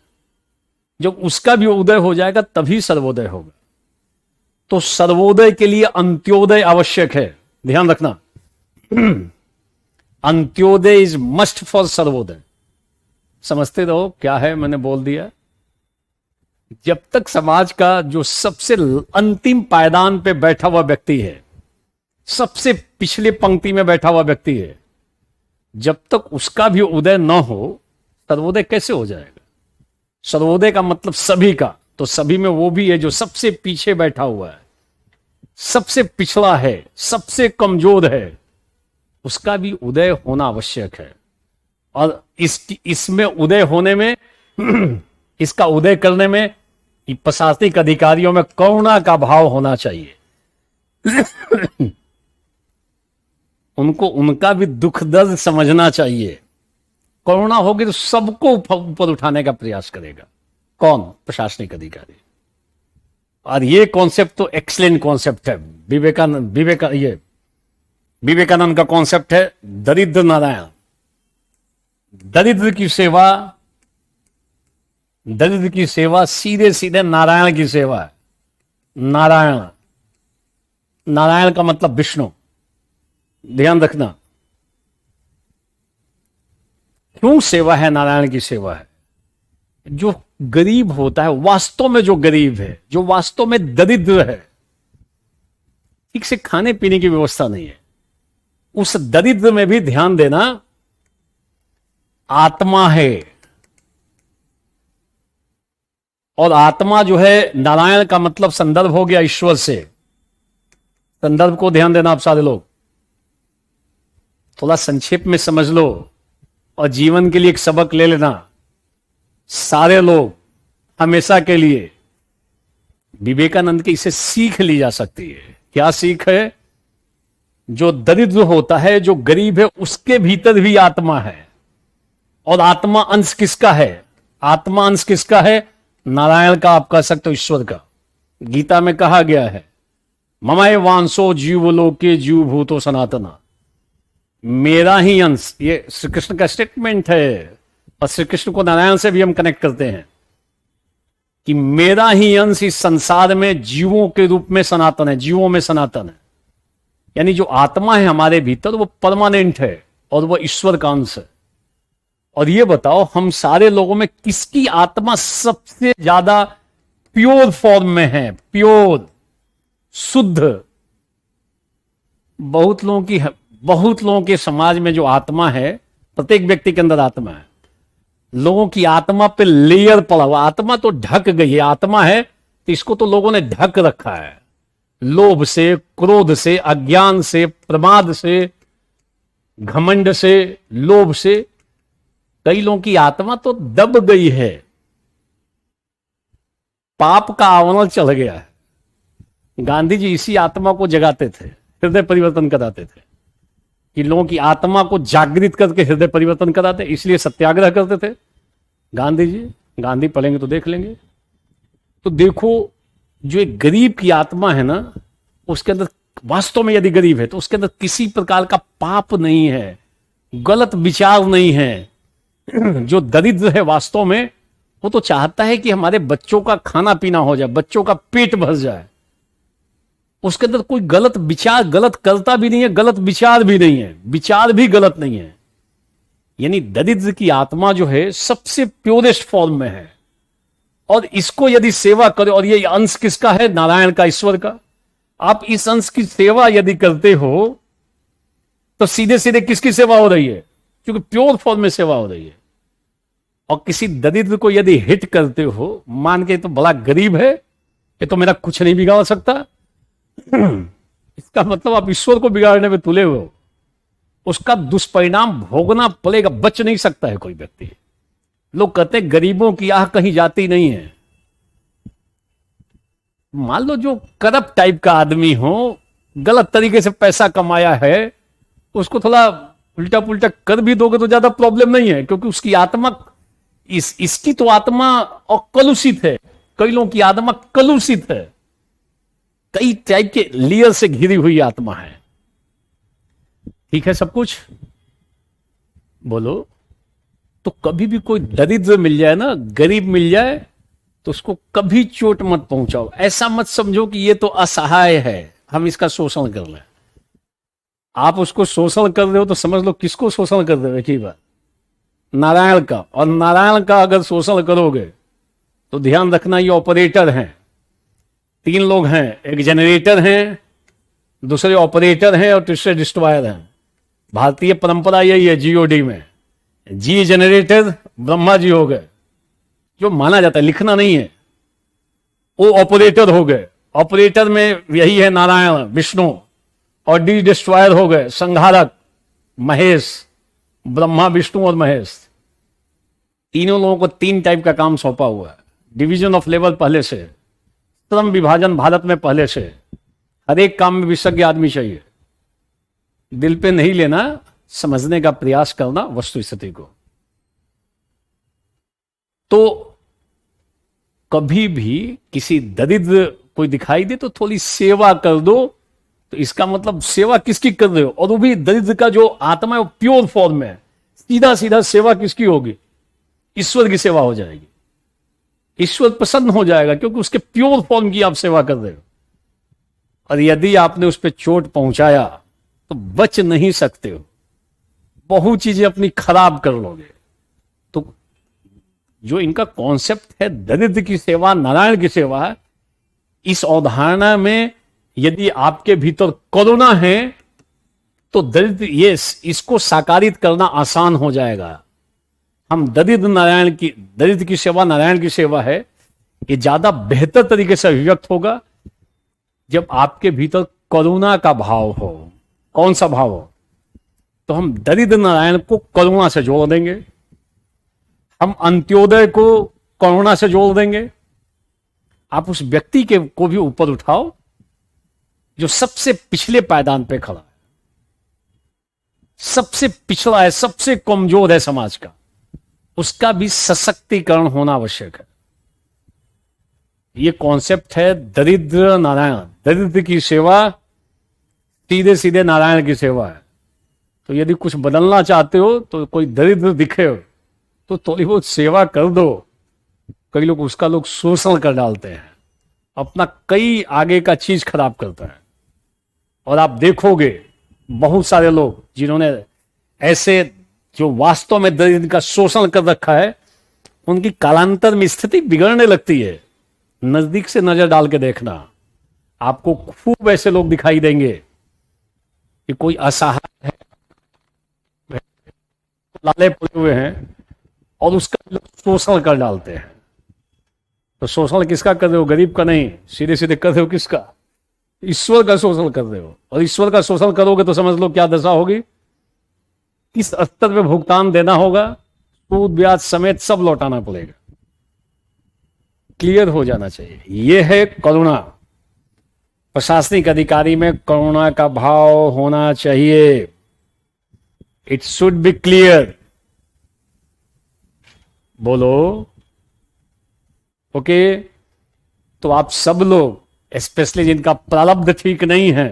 A: जब उसका भी उदय हो जाएगा तभी सर्वोदय होगा। तो सर्वोदय के लिए अंत्योदय आवश्यक है, ध्यान रखना। Antyodaya is must for Sarvodaya. समझते रहो क्या है, मैंने बोल दिया। जब तक समाज का जो सबसे अंतिम पायदान पे बैठा हुआ व्यक्ति है, सबसे पिछले पंक्ति में बैठा हुआ व्यक्ति है, जब तक उसका भी उदय न हो, सर्वोदय कैसे हो जाएगा? सर्वोदय का मतलब सभी का, तो सभी में वो भी है जो सबसे पीछे बैठा हुआ है, सबसे पिछड़ा है, सबसे कमजोर है, उसका भी उदय होना आवश्यक है। और इसमें उदय होने में इसका उदय करने में प्रशासनिक अधिकारियों में करुणा का भाव होना चाहिए। उनको उनका भी दुख दर्द समझना चाहिए। करुणा होगी तो सबको ऊपर उठाने का प्रयास करेगा। कौन? प्रशासनिक अधिकारी। और ये कॉन्सेप्ट तो एक्सीलेंट कॉन्सेप्ट है। विवेकानंद का कॉन्सेप्ट है दरिद्र नारायण। दरिद्र की सेवा सीधे सीधे नारायण की सेवा है। नारायण का मतलब विष्णु। ध्यान रखना, क्यों सेवा है? नारायण की सेवा है। जो गरीब होता है, वास्तव में जो गरीब है, जो वास्तव में दरिद्र है, ठीक से खाने पीने की व्यवस्था नहीं है, उस दरिद्र में भी ध्यान देना आत्मा है। और आत्मा जो है, नारायण का मतलब संदर्भ हो गया ईश्वर से। संदर्भ को ध्यान देना आप सारे लोग, थोड़ा संक्षेप में समझ लो और जीवन के लिए एक सबक ले लेना सारे लोग, हमेशा के लिए। विवेकानंद की इसे सीख ली जा सकती है। क्या सीख है? जो दरिद्र होता है, जो गरीब है, उसके भीतर भी आत्मा है। और आत्मा अंश किसका है? आत्मा अंश किसका है? नारायण का। आप कह सकते हो ईश्वर का। गीता में कहा गया है, ममय वांसो जीवलोके जीव भूतो सनातना। मेरा ही अंश, ये श्री कृष्ण का स्टेटमेंट है। और श्री कृष्ण को नारायण से भी हम कनेक्ट करते हैं कि मेरा ही अंश इस संसार में जीवों के रूप में सनातन है, जीवों में सनातन है। यानी जो आत्मा है हमारे भीतर, वो परमानेंट है और वो ईश्वर का अंश है। और ये बताओ, हम सारे लोगों में किसकी आत्मा सबसे ज्यादा प्योर फॉर्म में है? प्योर, शुद्ध। बहुत लोगों के समाज में जो आत्मा है, प्रत्येक व्यक्ति के अंदर आत्मा है, लोगों की आत्मा पे लेयर पड़ा हुआ। आत्मा तो ढक गई है। आत्मा है तो इसको तो लोगों ने ढक रखा है, लोभ से, क्रोध से, अज्ञान से, प्रमाद से, घमंड से, लोभ से। कई लोगों की आत्मा तो दब गई है, पाप का आवरण चढ़ गया है। गांधी जी इसी आत्मा को जगाते थे, हृदय परिवर्तन कराते थे कि लोगों की आत्मा को जागृत करके हृदय परिवर्तन कराते, इसलिए सत्याग्रह करते थे गांधी जी। गांधी पढ़ेंगे तो देख लेंगे। तो देखो, जो एक गरीब की आत्मा है ना, उसके अंदर वास्तव में यदि गरीब है तो उसके अंदर किसी प्रकार का पाप नहीं है, गलत विचार नहीं है। जो दरिद्र है वास्तव में, वो तो चाहता है कि हमारे बच्चों का खाना पीना हो जाए, बच्चों का पेट भर जाए। उसके अंदर कोई गलत विचार, गलत करता भी नहीं है, गलत विचार भी नहीं है, विचार भी गलत नहीं है। यानी दरिद्र की आत्मा जो है सबसे प्योरेस्ट फॉर्म में है। और इसको यदि सेवा करे, और ये अंश किसका है? नारायण का, ईश्वर का। आप इस अंश की सेवा यदि करते हो तो सीधे सीधे किसकी सेवा हो रही है? क्योंकि प्योर फॉर्म में सेवा हो रही है। और किसी दरिद्र को यदि हिट करते हो, मान के तो बड़ा गरीब है, ये तो मेरा कुछ नहीं बिगाड़ सकता, इसका मतलब आप ईश्वर को बिगाड़ने में तुले हुए हो। उसका दुष्परिणाम भोगना पड़ेगा, बच नहीं सकता है कोई व्यक्ति। लोग कहते हैं गरीबों की आह कहीं जाती नहीं है। मान लो जो करप्ट टाइप का आदमी हो, गलत तरीके से पैसा कमाया है, उसको थोड़ा उल्टा पुल्टा कर भी दोगे तो ज्यादा प्रॉब्लम नहीं है, क्योंकि उसकी आत्मा इसकी तो आत्मा और कलुषित है। कई लोगों की आत्मा कलुषित है, कई टाइप के लेयर से घिरी हुई आत्मा है। ठीक है सब कुछ? बोलो। तो कभी भी कोई दरिद्र मिल जाए ना, गरीब मिल जाए, तो उसको कभी चोट मत पहुंचाओ। ऐसा मत समझो कि ये तो असहाय है, हम इसका शोषण कर लें। आप उसको शोषण कर रहे हो तो समझ लो किसको शोषण कर रहे हो। एक ही बात, नारायण का। और नारायण का अगर शोषण करोगे तो ध्यान रखना, ये ऑपरेटर हैं। 3 लोग हैं, एक जनरेटर हैं, दूसरे ऑपरेटर हैं और तीसरे डिस्ट्रॉयर हैं। भारतीय परंपरा यही है। जीओडी में जी जनरेटर ब्रह्मा जी हो गए, जो माना जाता है, लिखना नहीं है। वो ऑपरेटर हो गए। ऑपरेटर में यही है नारायण, विष्णु। और डी डिस्ट्रॉयर हो गए संहारक, महेश। ब्रह्मा, विष्णु और महेश। तीनों लोगों को 3 टाइप का काम सौंपा हुआ है। डिवीजन ऑफ लेबर पहले से, श्रम विभाजन भारत में पहले से, हर एक काम में विशेषज्ञ आदमी चाहिए। दिल पे नहीं लेना, समझने का प्रयास करना वस्तु स्थिति को। तो कभी भी किसी दरिद्र कोई दिखाई दे तो थोड़ी सेवा कर दो, तो इसका मतलब सेवा किसकी कर रहे हो? और वो भी दरिद्र का जो आत्मा है वो प्योर फॉर्म में है। सीधा सीधा सेवा किसकी होगी? ईश्वर की सेवा हो जाएगी। ईश्वर प्रसन्न हो जाएगा क्योंकि उसके प्योर फॉर्म की आप सेवा कर रहे हो। और यदि आपने उस पर चोट पहुंचाया तो बच नहीं सकते हो, बहुत चीजें अपनी खराब कर लोगे। तो जो इनका कॉन्सेप्ट है दरिद्र की सेवा नारायण की सेवा है, इस अवधारणा में यदि आपके भीतर करुणा है तो दरिद्र ये इसको साकारित करना आसान हो जाएगा। हम दरिद्र की सेवा नारायण की सेवा है, ये ज्यादा बेहतर तरीके से अभिव्यक्त होगा जब आपके भीतर करुणा का भाव हो। कौन सा भाव हो? तो हम दरिद्र नारायण को करुणा से जोड़ देंगे, हम अंत्योदय को करुणा से जोड़ देंगे। आप उस व्यक्ति के को भी ऊपर उठाओ जो सबसे पिछले पायदान पे खड़ा है, सबसे पिछड़ा है, सबसे कमजोर है समाज का, उसका भी सशक्तिकरण होना आवश्यक है। यह कॉन्सेप्ट है दरिद्र नारायण। दरिद्र की सेवा सीधे सीधे नारायण की सेवा है। तो यदि कुछ बदलना चाहते हो तो कोई दरिद्र दिखे हो तो थोड़ी बहुत सेवा कर दो। कई लोग उसका शोषण कर डालते हैं, अपना कई आगे का चीज खराब करता है। और आप देखोगे बहुत सारे लोग जिन्होंने ऐसे जो वास्तव में दरिद्र का शोषण कर रखा है, उनकी कालांतर में स्थिति बिगड़ने लगती है। नजदीक से नजर डाल के देखना, आपको खूब ऐसे लोग दिखाई देंगे कि कोई असहाय है, लाले पड़े हुए हैं और उसका शोषण कर डालते हैं। तो शोषण किसका कर रहे हो? गरीब का नहीं, सीधे सीधे कर रहे हो किसका? ईश्वर का शोषण कर रहे हो। और ईश्वर का शोषण करोगे तो समझ लो क्या दशा होगी, किस स्तर पे भुगतान देना होगा, सूद ब्याज समेत सब लौटाना पड़ेगा। क्लियर हो जाना चाहिए। यह है करुणा। प्रशासनिक अधिकारी में करुणा का भाव होना चाहिए। It should be clear. बोलो ओके। तो आप सब लोग, स्पेशली जिनका प्रारब्ध ठीक नहीं है,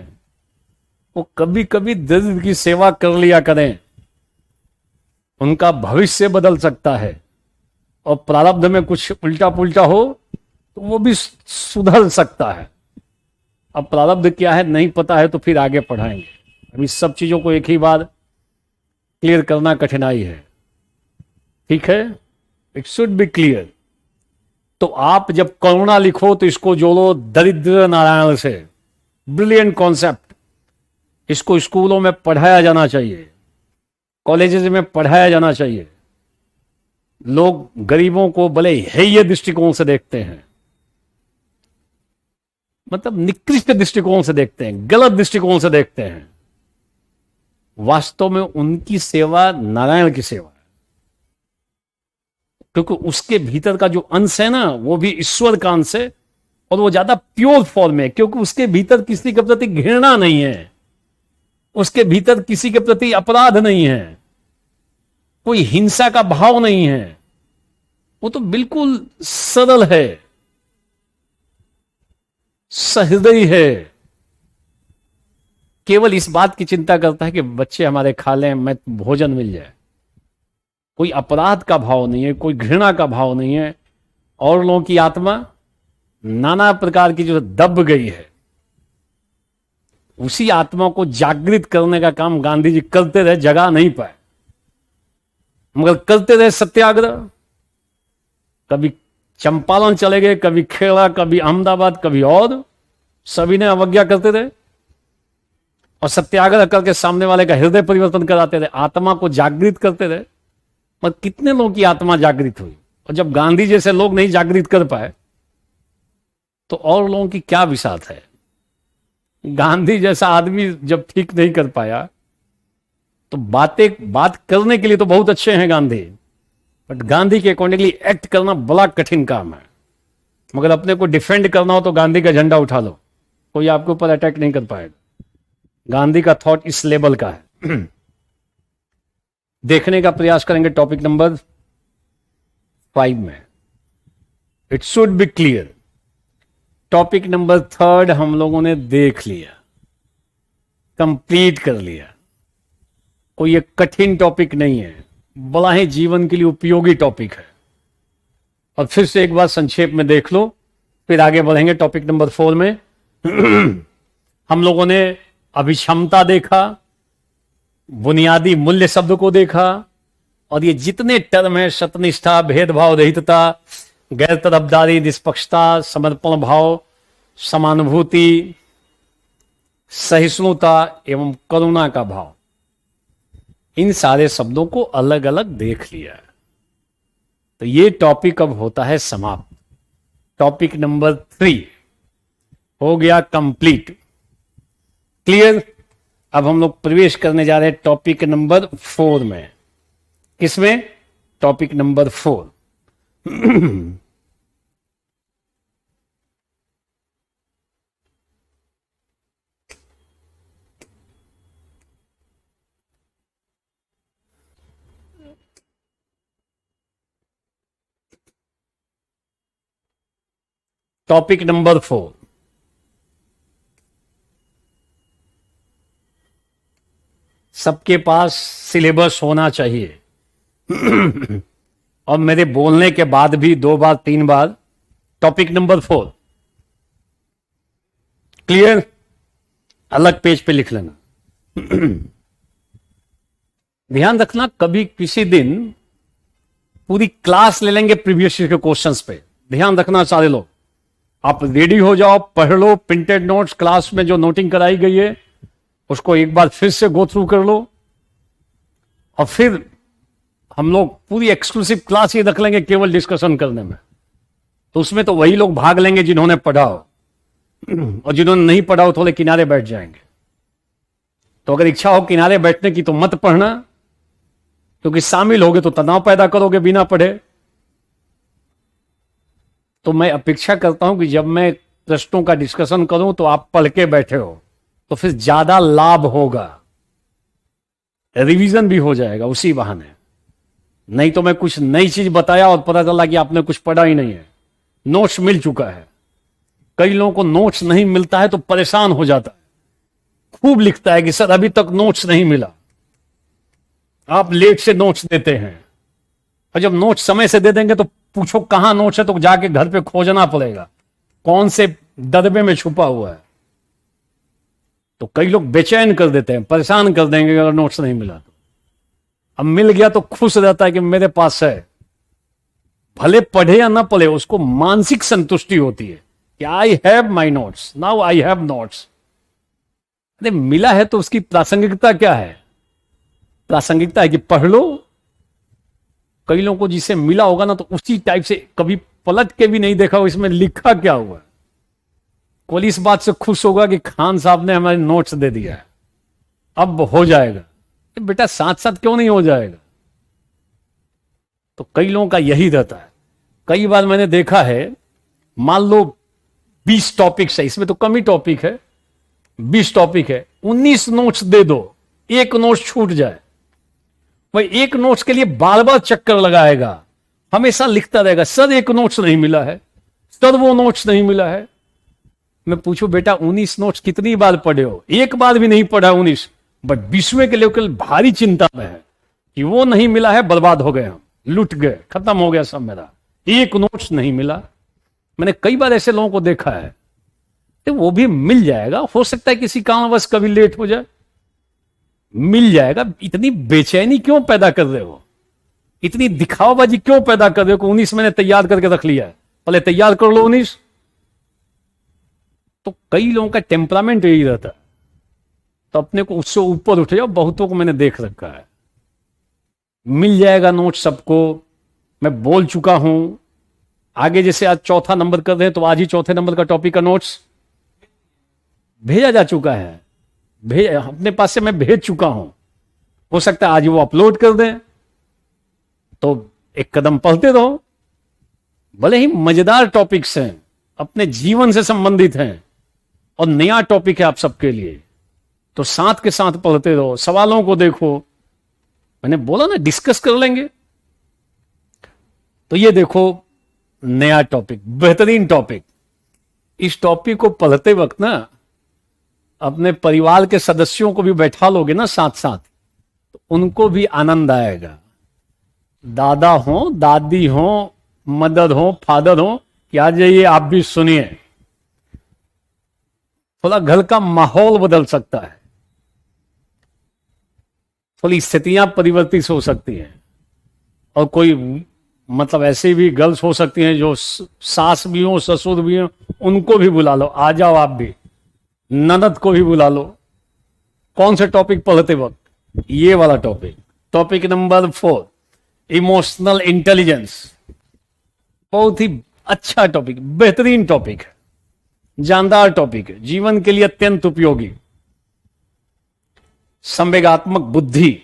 A: वो कभी कभी दरिद्र की सेवा कर लिया करें। उनका भविष्य बदल सकता है। और प्रारब्ध में कुछ उल्टा पुल्टा हो तो वो भी सुधर सकता है। अब प्रारब्ध क्या है नहीं पता है तो फिर आगे पढ़ाएंगे। अभी सब चीजों को एक ही बार क्लियर करना कठिनाई है। ठीक है, इट शुड बी क्लियर। तो आप जब करुणा लिखो तो इसको जोड़ो दरिद्र नारायण से। Brilliant concept. इसको स्कूलों में पढ़ाया जाना चाहिए, कॉलेजेस में पढ़ाया जाना चाहिए। लोग गरीबों को भले हेय दृष्टिकोण से देखते हैं, मतलब निकृष्ट दृष्टिकोण से देखते हैं, गलत दृष्टिकोण से देखते हैं। वास्तव में उनकी सेवा नारायण की सेवा है, क्योंकि उसके भीतर का जो अंश है ना, वो भी ईश्वर का अंश है और वो ज्यादा प्योर फॉर्म है, क्योंकि उसके भीतर किसी के प्रति घृणा नहीं है, उसके भीतर किसी के प्रति अपराध नहीं है, कोई हिंसा का भाव नहीं है। वो तो बिल्कुल सरल है, सहृदय है। केवल इस बात की चिंता करता है कि बच्चे हमारे खा लें, मैं भोजन मिल जाए। कोई अपराध का भाव नहीं है, कोई घृणा का भाव नहीं है। और लोगों की आत्मा नाना प्रकार की जो दब गई है, उसी आत्मा को जागृत करने का काम गांधी जी करते रहे, जगा नहीं पाए, मगर करते रहे सत्याग्रह। कभी चंपारण चले गए, कभी खेड़ा, कभी अहमदाबाद, कभी और, सभी ने अवज्ञा करते रहे और सत्याग्रह करके सामने वाले का हृदय परिवर्तन कराते रहे, आत्मा को जागृत करते रहे। मगर कितने लोगों की आत्मा जागृत हुई? और जब गांधी जैसे लोग नहीं जागृत कर पाए तो और लोगों की क्या विसात है। गांधी जैसा आदमी जब ठीक नहीं कर पाया तो बात करने के लिए तो बहुत अच्छे हैं गांधी, बट गांधी के अकॉर्डिंगली एक्ट करना बड़ा कठिन काम है। मगर अपने को डिफेंड करना हो तो गांधी का झंडा उठा लो, कोई आपके ऊपर अटैक नहीं कर पाएगा। गांधी का थॉट इस लेवल का है। देखने का प्रयास करेंगे टॉपिक नंबर 5 में। It should be clear. Topic number 3 हम लोगों ने देख लिया, कंप्लीट कर लिया। कोई एक कठिन टॉपिक नहीं है, बड़ा ही जीवन के लिए उपयोगी टॉपिक है। और फिर से एक बार संक्षेप में देख लो, फिर आगे बढ़ेंगे टॉपिक नंबर 4 में। हम लोगों ने अभिक्षमता देखा, बुनियादी मूल्य शब्द को देखा, और ये जितने टर्म है, सत्यनिष्ठा, भेदभाव रहितता, गैर तरफदारी, निष्पक्षता, समर्पण भाव, समानुभूति, सहिष्णुता एवं करुणा का भाव, इन सारे शब्दों को अलग अलग देख लिया। तो ये टॉपिक अब होता है समाप्त। टॉपिक नंबर 3 हो गया कंप्लीट। क्लियर। अब हम लोग प्रवेश करने जा रहे हैं टॉपिक नंबर 4 में। किसमें? Topic number 4। टॉपिक नंबर 4, सबके पास सिलेबस होना चाहिए। और मेरे बोलने के बाद भी 2 बार 3 बार टॉपिक नंबर 4 क्लियर, अलग पेज पे लिख लेना। ध्यान रखना, कभी किसी दिन पूरी क्लास ले लेंगे प्रीवियस ईयर के क्वेश्चंस पे। ध्यान रखना सारे लोग, आप रेडी हो जाओ, पढ़ लो प्रिंटेड नोट्स, क्लास में जो नोटिंग कराई गई है उसको एक बार फिर से गो थ्रू कर लो, और फिर हम लोग पूरी एक्सक्लूसिव क्लास ही रख लेंगे केवल डिस्कशन करने में। तो उसमें तो वही लोग भाग लेंगे जिन्होंने पढ़ा हो, और जिन्होंने नहीं पढ़ा हो थोड़े किनारे बैठ जाएंगे। तो अगर इच्छा हो किनारे बैठने की तो मत पढ़ना, क्योंकि शामिल होगे तो तनाव पैदा करोगे बिना पढ़े। तो मैं अपेक्षा करता हूं कि जब मैं प्रश्नों का डिस्कशन करूं तो आप पढ़ के बैठे हो, तो फिर ज्यादा लाभ होगा, रिवीजन भी हो जाएगा उसी बहाने। नहीं तो मैं कुछ नई चीज बताया और पता चला कि आपने कुछ पढ़ा ही नहीं है। नोट्स मिल चुका है, कई लोगों को नोट्स नहीं मिलता है तो परेशान हो जाता है, खूब लिखता है कि सर अभी तक नोट्स नहीं मिला। आप लेट से नोट्स देते हैं, और जब नोट्स समय से दे देंगे तो पूछो कहां नोट्स है, तो जाके घर पे खोजना पड़ेगा कौन से डब्बे में छुपा हुआ है। तो कई लोग बेचैन कर देते हैं, परेशान कर देंगे अगर नोट्स नहीं मिला तो। अब मिल गया तो खुश रहता है कि मेरे पास है, भले पढ़े या ना पढ़े, उसको मानसिक संतुष्टि होती है कि I have my notes, now I have notes. अरे मिला है तो उसकी प्रासंगिकता क्या है? प्रासंगिकता है कि पढ़ लो। कई लोगों को जिसे मिला होगा ना, तो उसी टाइप से कभी पलट के भी नहीं देखा हो इसमें लिखा क्या हुआ है। कोई इस बात से खुश होगा कि खान साहब ने हमारे नोट्स दे दिया है, अब हो जाएगा। बेटा साथ साथ क्यों नहीं हो जाएगा? तो कई लोगों का यही रहता है। कई बार मैंने देखा है, मान लो 20 टॉपिक्स है, इसमें तो कम ही टॉपिक है, 20 टॉपिक है, 19 नोट्स दे दो, एक नोट्स छूट जाए, वही एक नोट्स के लिए बार बार चक्कर लगाएगा, हमेशा लिखता रहेगा सर एक नोट्स नहीं मिला है, सर वो नोट्स नहीं मिला है। मैं पूछूं बेटा 19 नोट्स कितनी बार पढ़े हो? एक बार भी नहीं पढ़ा 19, बट 20वें के लेवल भारी चिंता में है कि वो नहीं मिला है, बर्बाद हो गए, हम लुट गए, खत्म हो गया सब मेरा, एक नोट्स नहीं मिला। मैंने कई बार ऐसे लोगों को देखा है, तो वो भी मिल जाएगा, हो सकता है किसी कारणवश कभी लेट हो जाए, मिल जाएगा। इतनी बेचैनी क्यों पैदा कर रहे हो? इतनी दिखावाबाजी क्यों पैदा कर रहे हो? 19 मैंने तैयार करके रख लिया है, पहले तैयार कर लो 19। तो कई लोगों का टेम्परामेंट यही रहता है, तो अपने को उससे ऊपर उठ जाओ। बहुतों को मैंने देख रखा है, मिल जाएगा नोट सबको, मैं बोल चुका हूं। आगे जैसे आज चौथा नंबर कर रहे हैं, तो आज ही चौथे नंबर का टॉपिक का नोट्स भेजा जा चुका है, अपने पास से मैं भेज चुका हूं। हो सकता है आज वो अपलोड कर दें, तो एक कदम पढ़ते रहो, भले ही मजेदार टॉपिक्स हैं, अपने जीवन से संबंधित हैं और नया टॉपिक है आप सबके लिए, तो साथ के साथ पढ़ते रहो, सवालों को देखो। मैंने बोला ना डिस्कस कर लेंगे। तो ये देखो नया टॉपिक, बेहतरीन टॉपिक। इस टॉपिक को पढ़ते वक्त ना अपने परिवार के सदस्यों को भी बैठा लोगे ना साथ साथ, तो उनको भी आनंद आएगा। दादा हो, दादी हो, मदर हो, फादर हो, कि आ जाइए आप भी सुनिए। थोड़ा घर का माहौल बदल सकता है, थोड़ी स्थितियां परिवर्तित हो सकती हैं। और कोई मतलब ऐसे भी गर्ल्स हो सकती हैं जो सास भी हो, ससुर भी हो, उनको भी बुला लो, आ जाओ आप भी, ननद को भी बुला लो। कौन से टॉपिक पढ़ते वक्त? ये वाला topic, topic number 4, emotional intelligence. बहुत ही अच्छा टॉपिक, बेहतरीन टॉपिक है, जानदार टॉपिक है, जीवन के लिए अत्यंत उपयोगी। संवेगात्मक बुद्धि,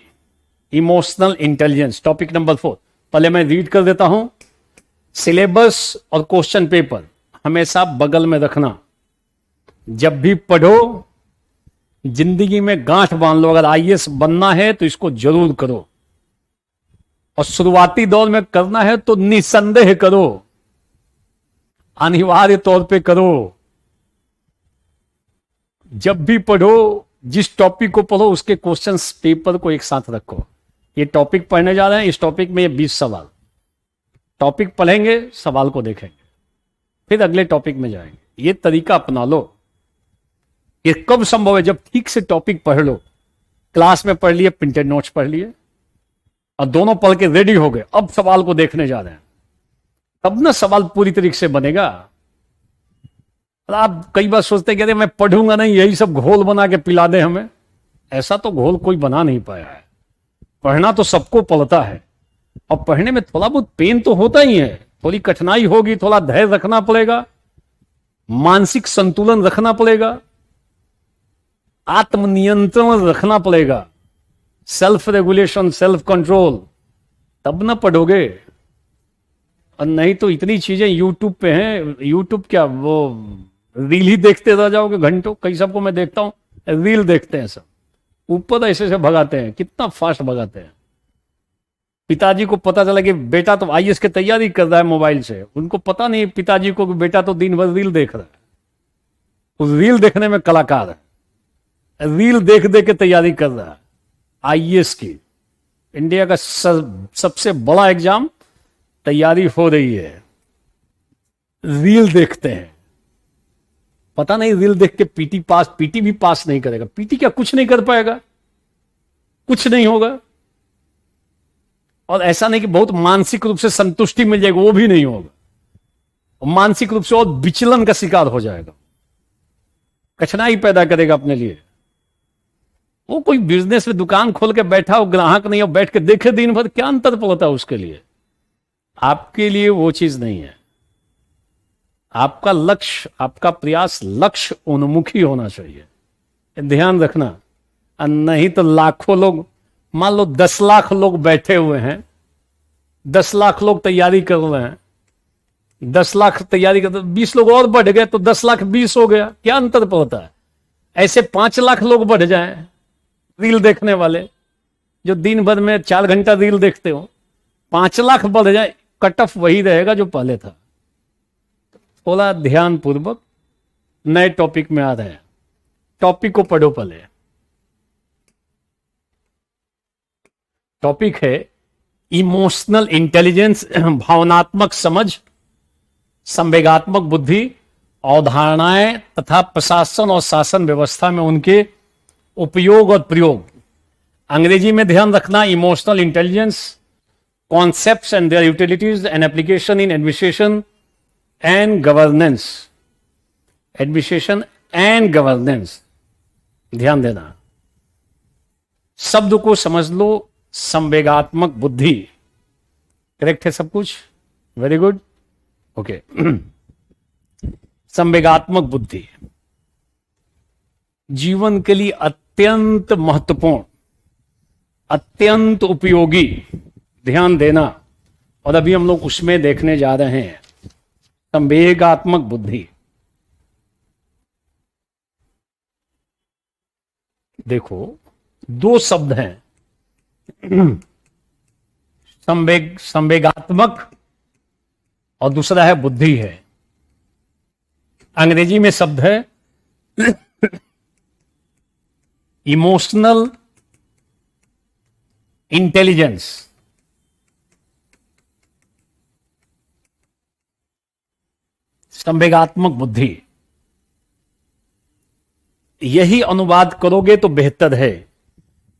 A: इमोशनल इंटेलिजेंस, टॉपिक नंबर 4। पहले मैं रीड कर देता हूं। सिलेबस और क्वेश्चन पेपर हमेशा बगल में रखना, जब भी पढ़ो जिंदगी में गांठ बांध लो। अगर आईएएस बनना है तो इसको जरूर करो, और शुरुआती दौर में करना है तो निसंदेह करो, अनिवार्य तौर पे करो। जब भी पढ़ो, जिस टॉपिक को पढ़ो उसके क्वेश्चंस पेपर को एक साथ रखो। ये टॉपिक पढ़ने जा रहे हैं, इस टॉपिक में ये 20 सवाल, टॉपिक पढ़ेंगे, सवाल को देखेंगे, फिर अगले टॉपिक में जाएंगे। ये तरीका अपना लो। ये कब संभव है? जब ठीक से टॉपिक पढ़ लो। क्लास में पढ़ लिए, प्रिंटेड नोट्स पढ़ लिए, और दोनों पढ़ के रेडी हो गए, अब सवाल को देखने जा रहे हैं, तब ना सवाल पूरी तरीके से बनेगा। आप कई बार सोचते हैं कि मैं पढ़ूंगा नहीं, यही सब घोल बना के पिला दे हमें। ऐसा तो घोल कोई बना नहीं पाया है। पढ़ना तो सबको पड़ता है, और पढ़ने में थोड़ा बहुत पेन तो होता ही है, थोड़ी कठिनाई होगी, थोड़ा धैर्य रखना पड़ेगा, मानसिक संतुलन रखना पड़ेगा, आत्मनियंत्रण रखना पड़ेगा, सेल्फ रेगुलेशन, सेल्फ कंट्रोल, तब ना पढ़ोगे। और नहीं तो इतनी चीजें यूट्यूब पे हैं, यूट्यूब क्या, वो रील ही देखते रह जाओगे घंटों। कई सबको मैं देखता हूं रील देखते हैं, सब ऊपर ऐसे से भगाते हैं, कितना फास्ट भगाते हैं। पिताजी को पता चला कि बेटा तो आईएएस की तैयारी कर रहा है मोबाइल से, उनको पता नहीं पिताजी को कि बेटा तो दिन भर रील देख रहा है। उस रील देखने में कलाकार है, रील देख देख के तैयारी कर रहा है आईएएस की। इंडिया का सबसे बड़ा एग्जाम तैयारी हो रही है, रील देखते हैं। पता नहीं रील देख के पीटी भी पास नहीं करेगा। पीटी क्या कुछ नहीं कर पाएगा, कुछ नहीं होगा। और ऐसा नहीं कि बहुत मानसिक रूप से संतुष्टि मिल जाएगी, वो भी नहीं होगा। और मानसिक रूप से और विचलन का शिकार हो जाएगा, कठिनाई पैदा करेगा अपने लिए। वो कोई बिजनेस में दुकान खोल के बैठा हो, ग्राहक नहीं हो, बैठ के देखे दिन भर, क्या अंतर पड़ता है उसके लिए? आपके लिए वो चीज नहीं है। आपका लक्ष्य, आपका प्रयास लक्ष्य उन्मुखी होना चाहिए, ध्यान रखना। और नहीं तो लाखों लोग, मान लो 10 लाख लोग बैठे हुए हैं, 10 लाख लोग तैयारी कर रहे हैं, 10 लाख तैयारी करते, 20 लोग और बढ़ गए तो 10 लाख 20 हो गया, क्या अंतर पड़ता है? ऐसे 5 लाख लोग बढ़ जाएं रील देखने वाले, जो दिन भर में 4 घंटा रील देखते हो, 5 लाख बढ़ जाए, कट ऑफ वही रहेगा जो पहले था। थोड़ा ध्यान पूर्वक नए टॉपिक में आ रहे हैं, टॉपिक को पढ़ो पहले। टॉपिक है इमोशनल इंटेलिजेंस, भावनात्मक समझ, संवेगात्मक बुद्धि, अवधारणाएं तथा प्रशासन और शासन व्यवस्था में उनके उपयोग और प्रयोग। अंग्रेजी में ध्यान रखना, emotional intelligence, concepts and their utilities and application in administration and governance. Administration and governance, ध्यान देना। शब्द को समझ लो, संवेगात्मक बुद्धि, करेक्ट है सब कुछ, वेरी गुड, ओके। संवेगात्मक बुद्धि जीवन के लिए अत्यंत महत्वपूर्ण, अत्यंत उपयोगी, ध्यान देना, और अभी हम लोग उसमें देखने जा रहे हैं संवेगात्मक बुद्धि। देखो, दो शब्द हैं, संवेगात्मक और दूसरा है बुद्धि है। अंग्रेजी में शब्द है इमोशनल इंटेलिजेंस। संवेगात्मक बुद्धि, यही अनुवाद करोगे तो बेहतर है।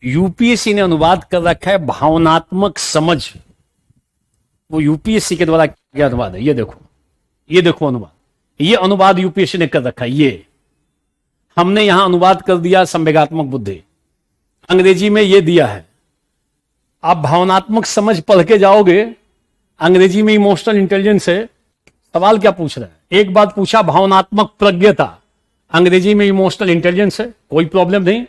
A: यूपीएससी ने अनुवाद कर रखा है भावनात्मक समझ। वो यूपीएससी के द्वारा किया अनुवाद है। ये देखो अनुवाद, ये अनुवाद यूपीएससी ने कर रखा है। ये हमने यहां अनुवाद कर दिया संवेगात्मक बुद्धि, अंग्रेजी में ये दिया है। आप भावनात्मक समझ पढ़ के जाओगे, अंग्रेजी में इमोशनल इंटेलिजेंस है। सवाल क्या पूछ रहा है? एक बात पूछा भावनात्मक प्रज्ञता, अंग्रेजी में इमोशनल इंटेलिजेंस है, कोई प्रॉब्लम नहीं।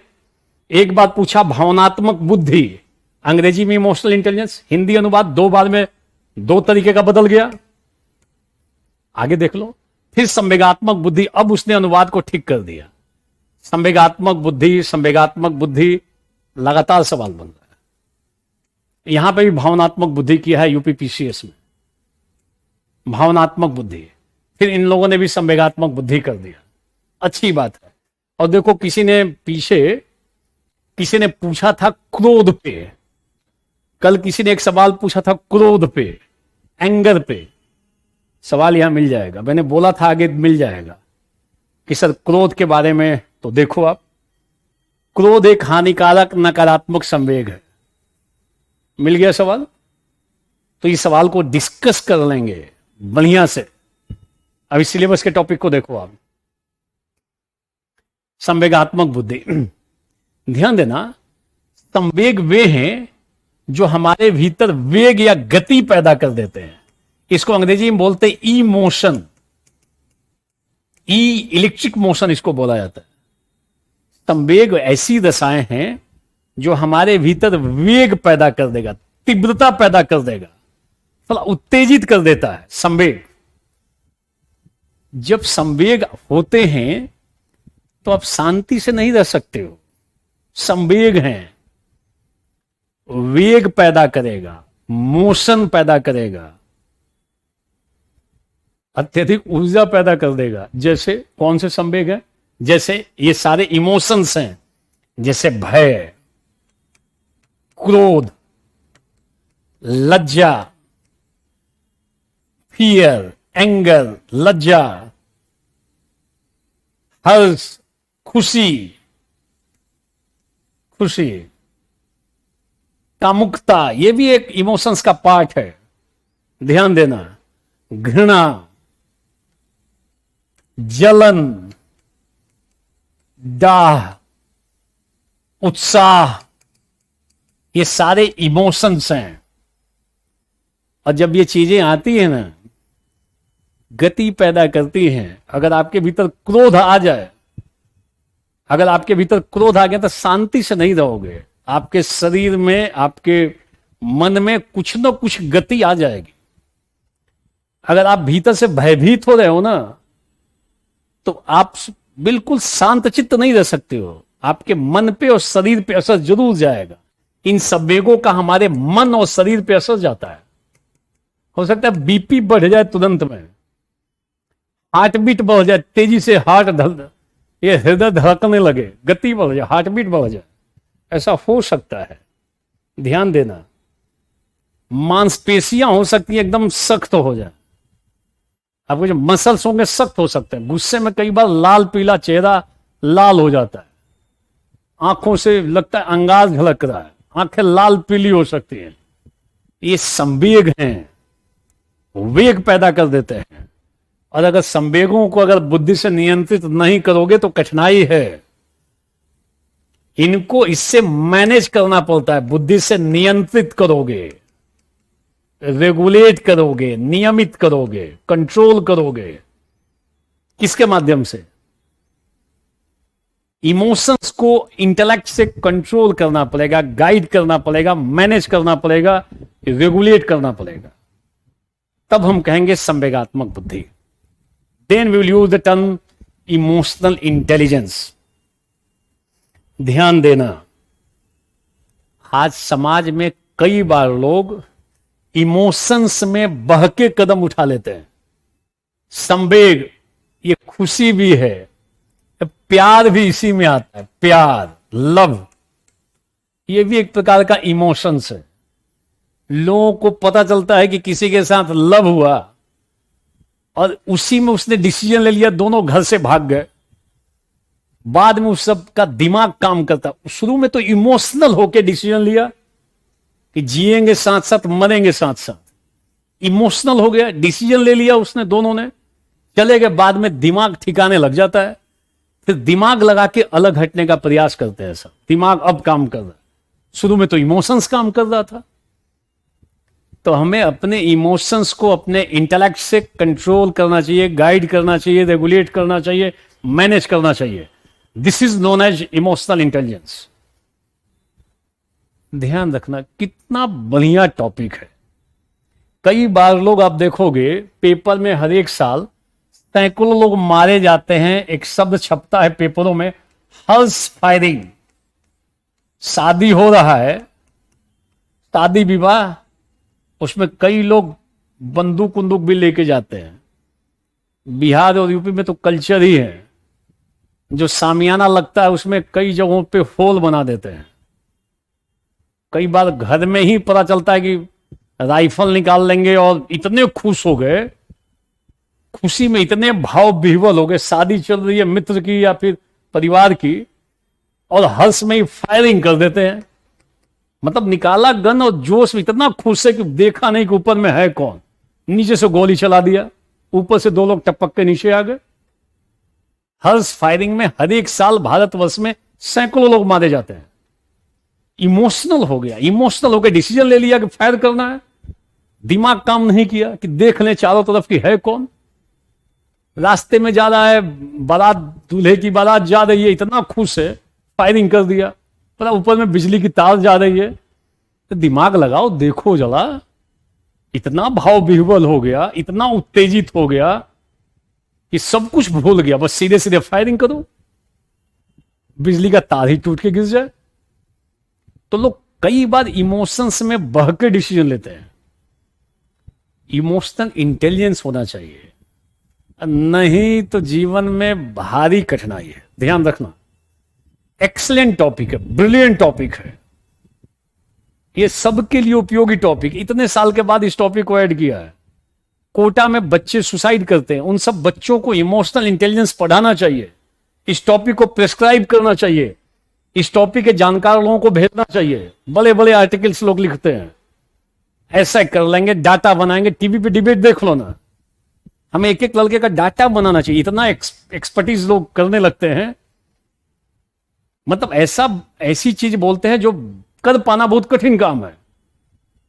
A: एक बात पूछा भावनात्मक बुद्धि, अंग्रेजी में इमोशनल इंटेलिजेंस। हिंदी अनुवाद दो बार में दो तरीके का बदल गया। आगे देख लो, फिर संवेगात्मक बुद्धि, अब उसने अनुवाद को ठीक कर दिया। संवेगात्मक बुद्धि लगातार सवाल बन रहा है। यहां पे भी भावनात्मक बुद्धि किया है यूपीपीसीएस में, भावनात्मक बुद्धि। फिर इन लोगों ने भी संवेगात्मक बुद्धि कर दिया, अच्छी बात है। और देखो, किसी ने पूछा था क्रोध पे, कल किसी ने एक सवाल पूछा था क्रोध पे, एंगर पे। सवाल यहां मिल जाएगा, मैंने बोला था आगे मिल जाएगा कि सर क्रोध के बारे में। तो देखो आप, क्रोध एक हानिकारक नकारात्मक संवेग है। मिल गया सवाल। तो इस सवाल को डिस्कस कर लेंगे बढ़िया से। अभी सिलेबस के टॉपिक को देखो आप, संवेगात्मक बुद्धि। ध्यान देना, संवेग वे हैं जो हमारे भीतर वेग या गति पैदा कर देते हैं। इसको अंग्रेजी में बोलते हैं इमोशन, इलेक्ट्रिक मोशन इसको बोला जाता है। संवेग ऐसी दशाएं हैं जो हमारे भीतर वेग पैदा कर देगा, तीव्रता पैदा कर देगा, थोड़ा उत्तेजित कर देता है संवेग। जब संवेग होते हैं तो आप शांति से नहीं रह सकते हो। संवेग हैं, वेग पैदा करेगा, मोशन पैदा करेगा, अत्यधिक ऊर्जा पैदा कर देगा। जैसे कौन से संवेग है? जैसे ये सारे इमोशंस हैं, जैसे भय, क्रोध, लज्जा, फियर, एंगर, लज्जा, हर्ष, खुशी, कामुकता, ये भी एक इमोशंस का पार्ट है, ध्यान देना। घृणा, जलन, दाह, उत्साह, ये सारे इमोशंस हैं। और जब ये चीजें आती है ना, गति पैदा करती हैं। अगर आपके भीतर क्रोध आ जाए, अगर आपके भीतर क्रोध आ गया तो शांति से नहीं रहोगे। आपके शरीर में, आपके मन में कुछ ना कुछ गति आ जाएगी। अगर आप भीतर से भयभीत हो रहे हो ना, तो आप बिल्कुल शांत चित्त नहीं रह सकते हो। आपके मन पे और शरीर पे असर जरूर जाएगा। इन संवेगों का हमारे मन और शरीर पे असर जाता है। हो सकता है बीपी बढ़ जाए तुरंत में, हार्ट बीट बढ़ जाए, तेजी से ये हृदय धड़कने लगे, गति बढ़ जाए, हार्ट बीट बढ़ जाए, ऐसा हो सकता है। ध्यान देना, मांसपेशियां हो सकती है एकदम सख्त हो जाए। आपके जो मसल्स होंगे सख्त हो सकते हैं। गुस्से में कई बार लाल पीला चेहरा लाल हो जाता है, आंखों से लगता है अंगार झलक रहा है, आंखें लाल पीली हो सकती हैं। ये संवेग हैं, वेग पैदा कर देते हैं। और अगर संवेगों को अगर बुद्धि से नियंत्रित नहीं करोगे तो कठिनाई है। इनको इससे मैनेज करना पड़ता है। बुद्धि से नियंत्रित करोगे, रेगुलेट करोगे, नियमित करोगे, कंट्रोल करोगे। किसके माध्यम से? इमोशंस को इंटेलेक्ट से कंट्रोल करना पड़ेगा, गाइड करना पड़ेगा, मैनेज करना पड़ेगा, रेगुलेट करना पड़ेगा। तब हम कहेंगे संवेगात्मक बुद्धि। Then we will use the term emotional intelligence. ध्यान देना, आज समाज में कई बार लोग इमोशंस में बह के कदम उठा लेते हैं। संवेग, ये खुशी भी है, प्यार भी इसी में आता है। प्यार, लव, ये भी एक प्रकार का इमोशंस है। लोगों को पता चलता है कि किसी के साथ लव हुआ और उसी में उसने डिसीजन ले लिया, दोनों घर से भाग गए। बाद में उस सब का दिमाग काम करता। शुरू में तो इमोशनल होके डिसीजन लिया कि जिएंगे साथ साथ, मरेंगे साथ साथ। इमोशनल हो गया, डिसीजन ले लिया उसने, दोनों ने चले गए। बाद में दिमाग ठिकाने लग जाता है, फिर दिमाग लगा के अलग हटने का प्रयास करते हैं सब। दिमाग अब काम कर रहा है, शुरू में तो इमोशंस काम कर रहा था। तो हमें अपने इमोशंस को अपने इंटेलेक्ट से कंट्रोल करना चाहिए, गाइड करना चाहिए, रेगुलेट करना चाहिए, मैनेज करना चाहिए। This is known as emotional intelligence. ध्यान रखना, कितना बढ़िया टॉपिक है। कई बार लोग आप देखोगे पेपर में हर एक साल सैकड़ों लोग मारे जाते हैं। एक शब्द छपता है पेपरों में, हर्ष फायरिंग। शादी हो रहा है, शादी विवाह, उसमें कई लोग बंदूक उंदूक भी लेके जाते हैं। बिहार और यूपी में तो कल्चर ही है, जो सामियाना लगता है उसमें कई जगहों पे होल बना देते हैं। कई बार घर में ही पता चलता है कि राइफल निकाल लेंगे, और इतने खुश हो गए, खुशी में इतने भाव विह्वल हो गए, शादी चल रही है मित्र की या फिर परिवार की, और हर्ष में ही फायरिंग कर देते हैं। मतलब निकाला गन और जोश में इतना खुश है कि देखा नहीं कि ऊपर में है कौन, नीचे से गोली चला दिया, ऊपर से दो लोग टपक के नीचे आ गए। हर्ष फायरिंग में हर एक साल भारतवर्ष में सैकड़ों लोग मारे जाते हैं। इमोशनल हो गया, इमोशनल होकर डिसीजन ले लिया कि फायर करना है। दिमाग काम नहीं किया कि देख लें चारों तरफ की है कौन। रास्ते में जा रहा है, बारात, दूल्हे की बारात जा रही है, इतना खुश है, फायरिंग कर दिया। पता ऊपर में बिजली की तार जा रही है, तो दिमाग लगाओ, देखो जरा। इतना भाव विह्वल हो गया, इतना उत्तेजित हो गया कि सब कुछ भूल गया, बस सीधे सीधे फायरिंग करो, बिजली का तार ही टूट के गिर जाए। तो लोग कई बार इमोशंस में बह के डिसीजन लेते हैं। इमोशनल इंटेलिजेंस होना चाहिए, नहीं तो जीवन में भारी कठिनाई है। ध्यान रखना, एक्सीलेंट टॉपिक है, ब्रिलियंट टॉपिक है, ये सबके लिए उपयोगी टॉपिक। इतने साल के बाद इस टॉपिक को ऐड किया है। कोटा में बच्चे सुसाइड करते हैं, उन सब बच्चों को इमोशनल इंटेलिजेंस पढ़ाना चाहिए, इस टॉपिक को प्रेस्क्राइब करना चाहिए, इस टॉपिक के जानकार लोगों को भेजना चाहिए। बड़े बड़े आर्टिकल्स लोग लिखते हैं, ऐसा कर लेंगे, डाटा बनाएंगे, टीवी पे डिबेट देख लो ना। हमें एक एक लड़के का डाटा बनाना चाहिए, इतना एक्सपर्टीज लोग करने लगते हैं। मतलब ऐसी चीज बोलते हैं जो कर पाना बहुत कठिन काम है,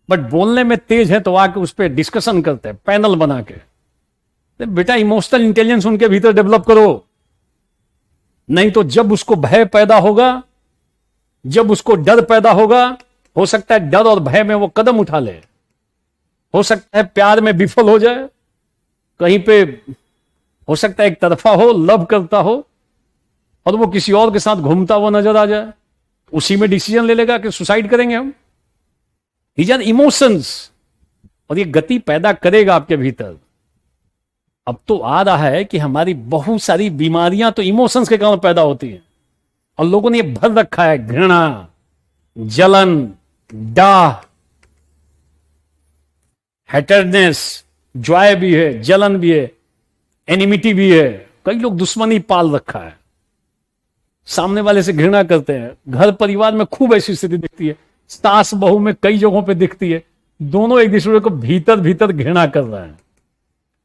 A: बट बोलने में तेज है, तो आके उस पर डिस्कशन करते हैं पैनल बना के। तो बेटा इमोशनल इंटेलिजेंस उनके भीतर डेवलप करो, नहीं तो जब उसको भय पैदा होगा, जब उसको डर पैदा होगा, हो सकता है डर और भय में वो कदम उठा ले, हो सकता है प्यार में विफल हो जाए, कहीं पे हो सकता है एक तरफा हो, लव करता हो, और वो किसी और के साथ घूमता हुआ नजर आ जाए, उसी में डिसीजन ले लेगा कि सुसाइड करेंगे हम। दीज आर इमोशंस, और ये गति पैदा करेगा आपके भीतर। अब तो आ रहा है कि हमारी बहुत सारी बीमारियां तो इमोशंस के कारण पैदा होती हैं, और लोगों ने ये भर रखा है, घृणा, जलन, डाह, हेटरनेस, जॉय भी है, जलन भी है, एनिमिटी भी है। कई लोग दुश्मनी पाल रखा है, सामने वाले से घृणा करते हैं। घर परिवार में खूब ऐसी स्थिति दिखती है, सास बहू में कई जगहों पे दिखती है। दोनों एक दूसरे को भीतर भीतर घृणा कर रहे हैं,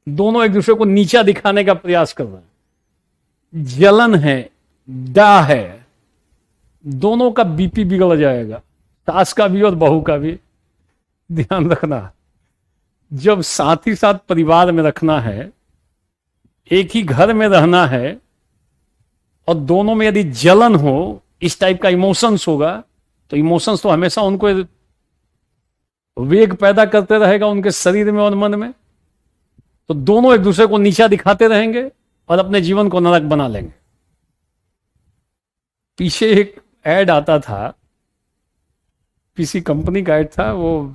A: दोनों एक दूसरे को नीचा दिखाने का प्रयास कर रहे हैं। जलन है, डाह है, दोनों का बीपी बिगड़ जाएगा, सास का भी और बहू का भी। ध्यान रखना, जब साथ ही साथ परिवार में रखना है, एक ही घर में रहना है, और दोनों में यदि जलन हो, इस टाइप का इमोशंस होगा, तो इमोशंस तो हमेशा उनको वेग पैदा करते रहेगा उनके शरीर में और मन में। तो दोनों एक दूसरे को नीचा दिखाते रहेंगे और अपने जीवन को नरक बना लेंगे। पीछे एक एड आता था, किसी कंपनी का एड था, वो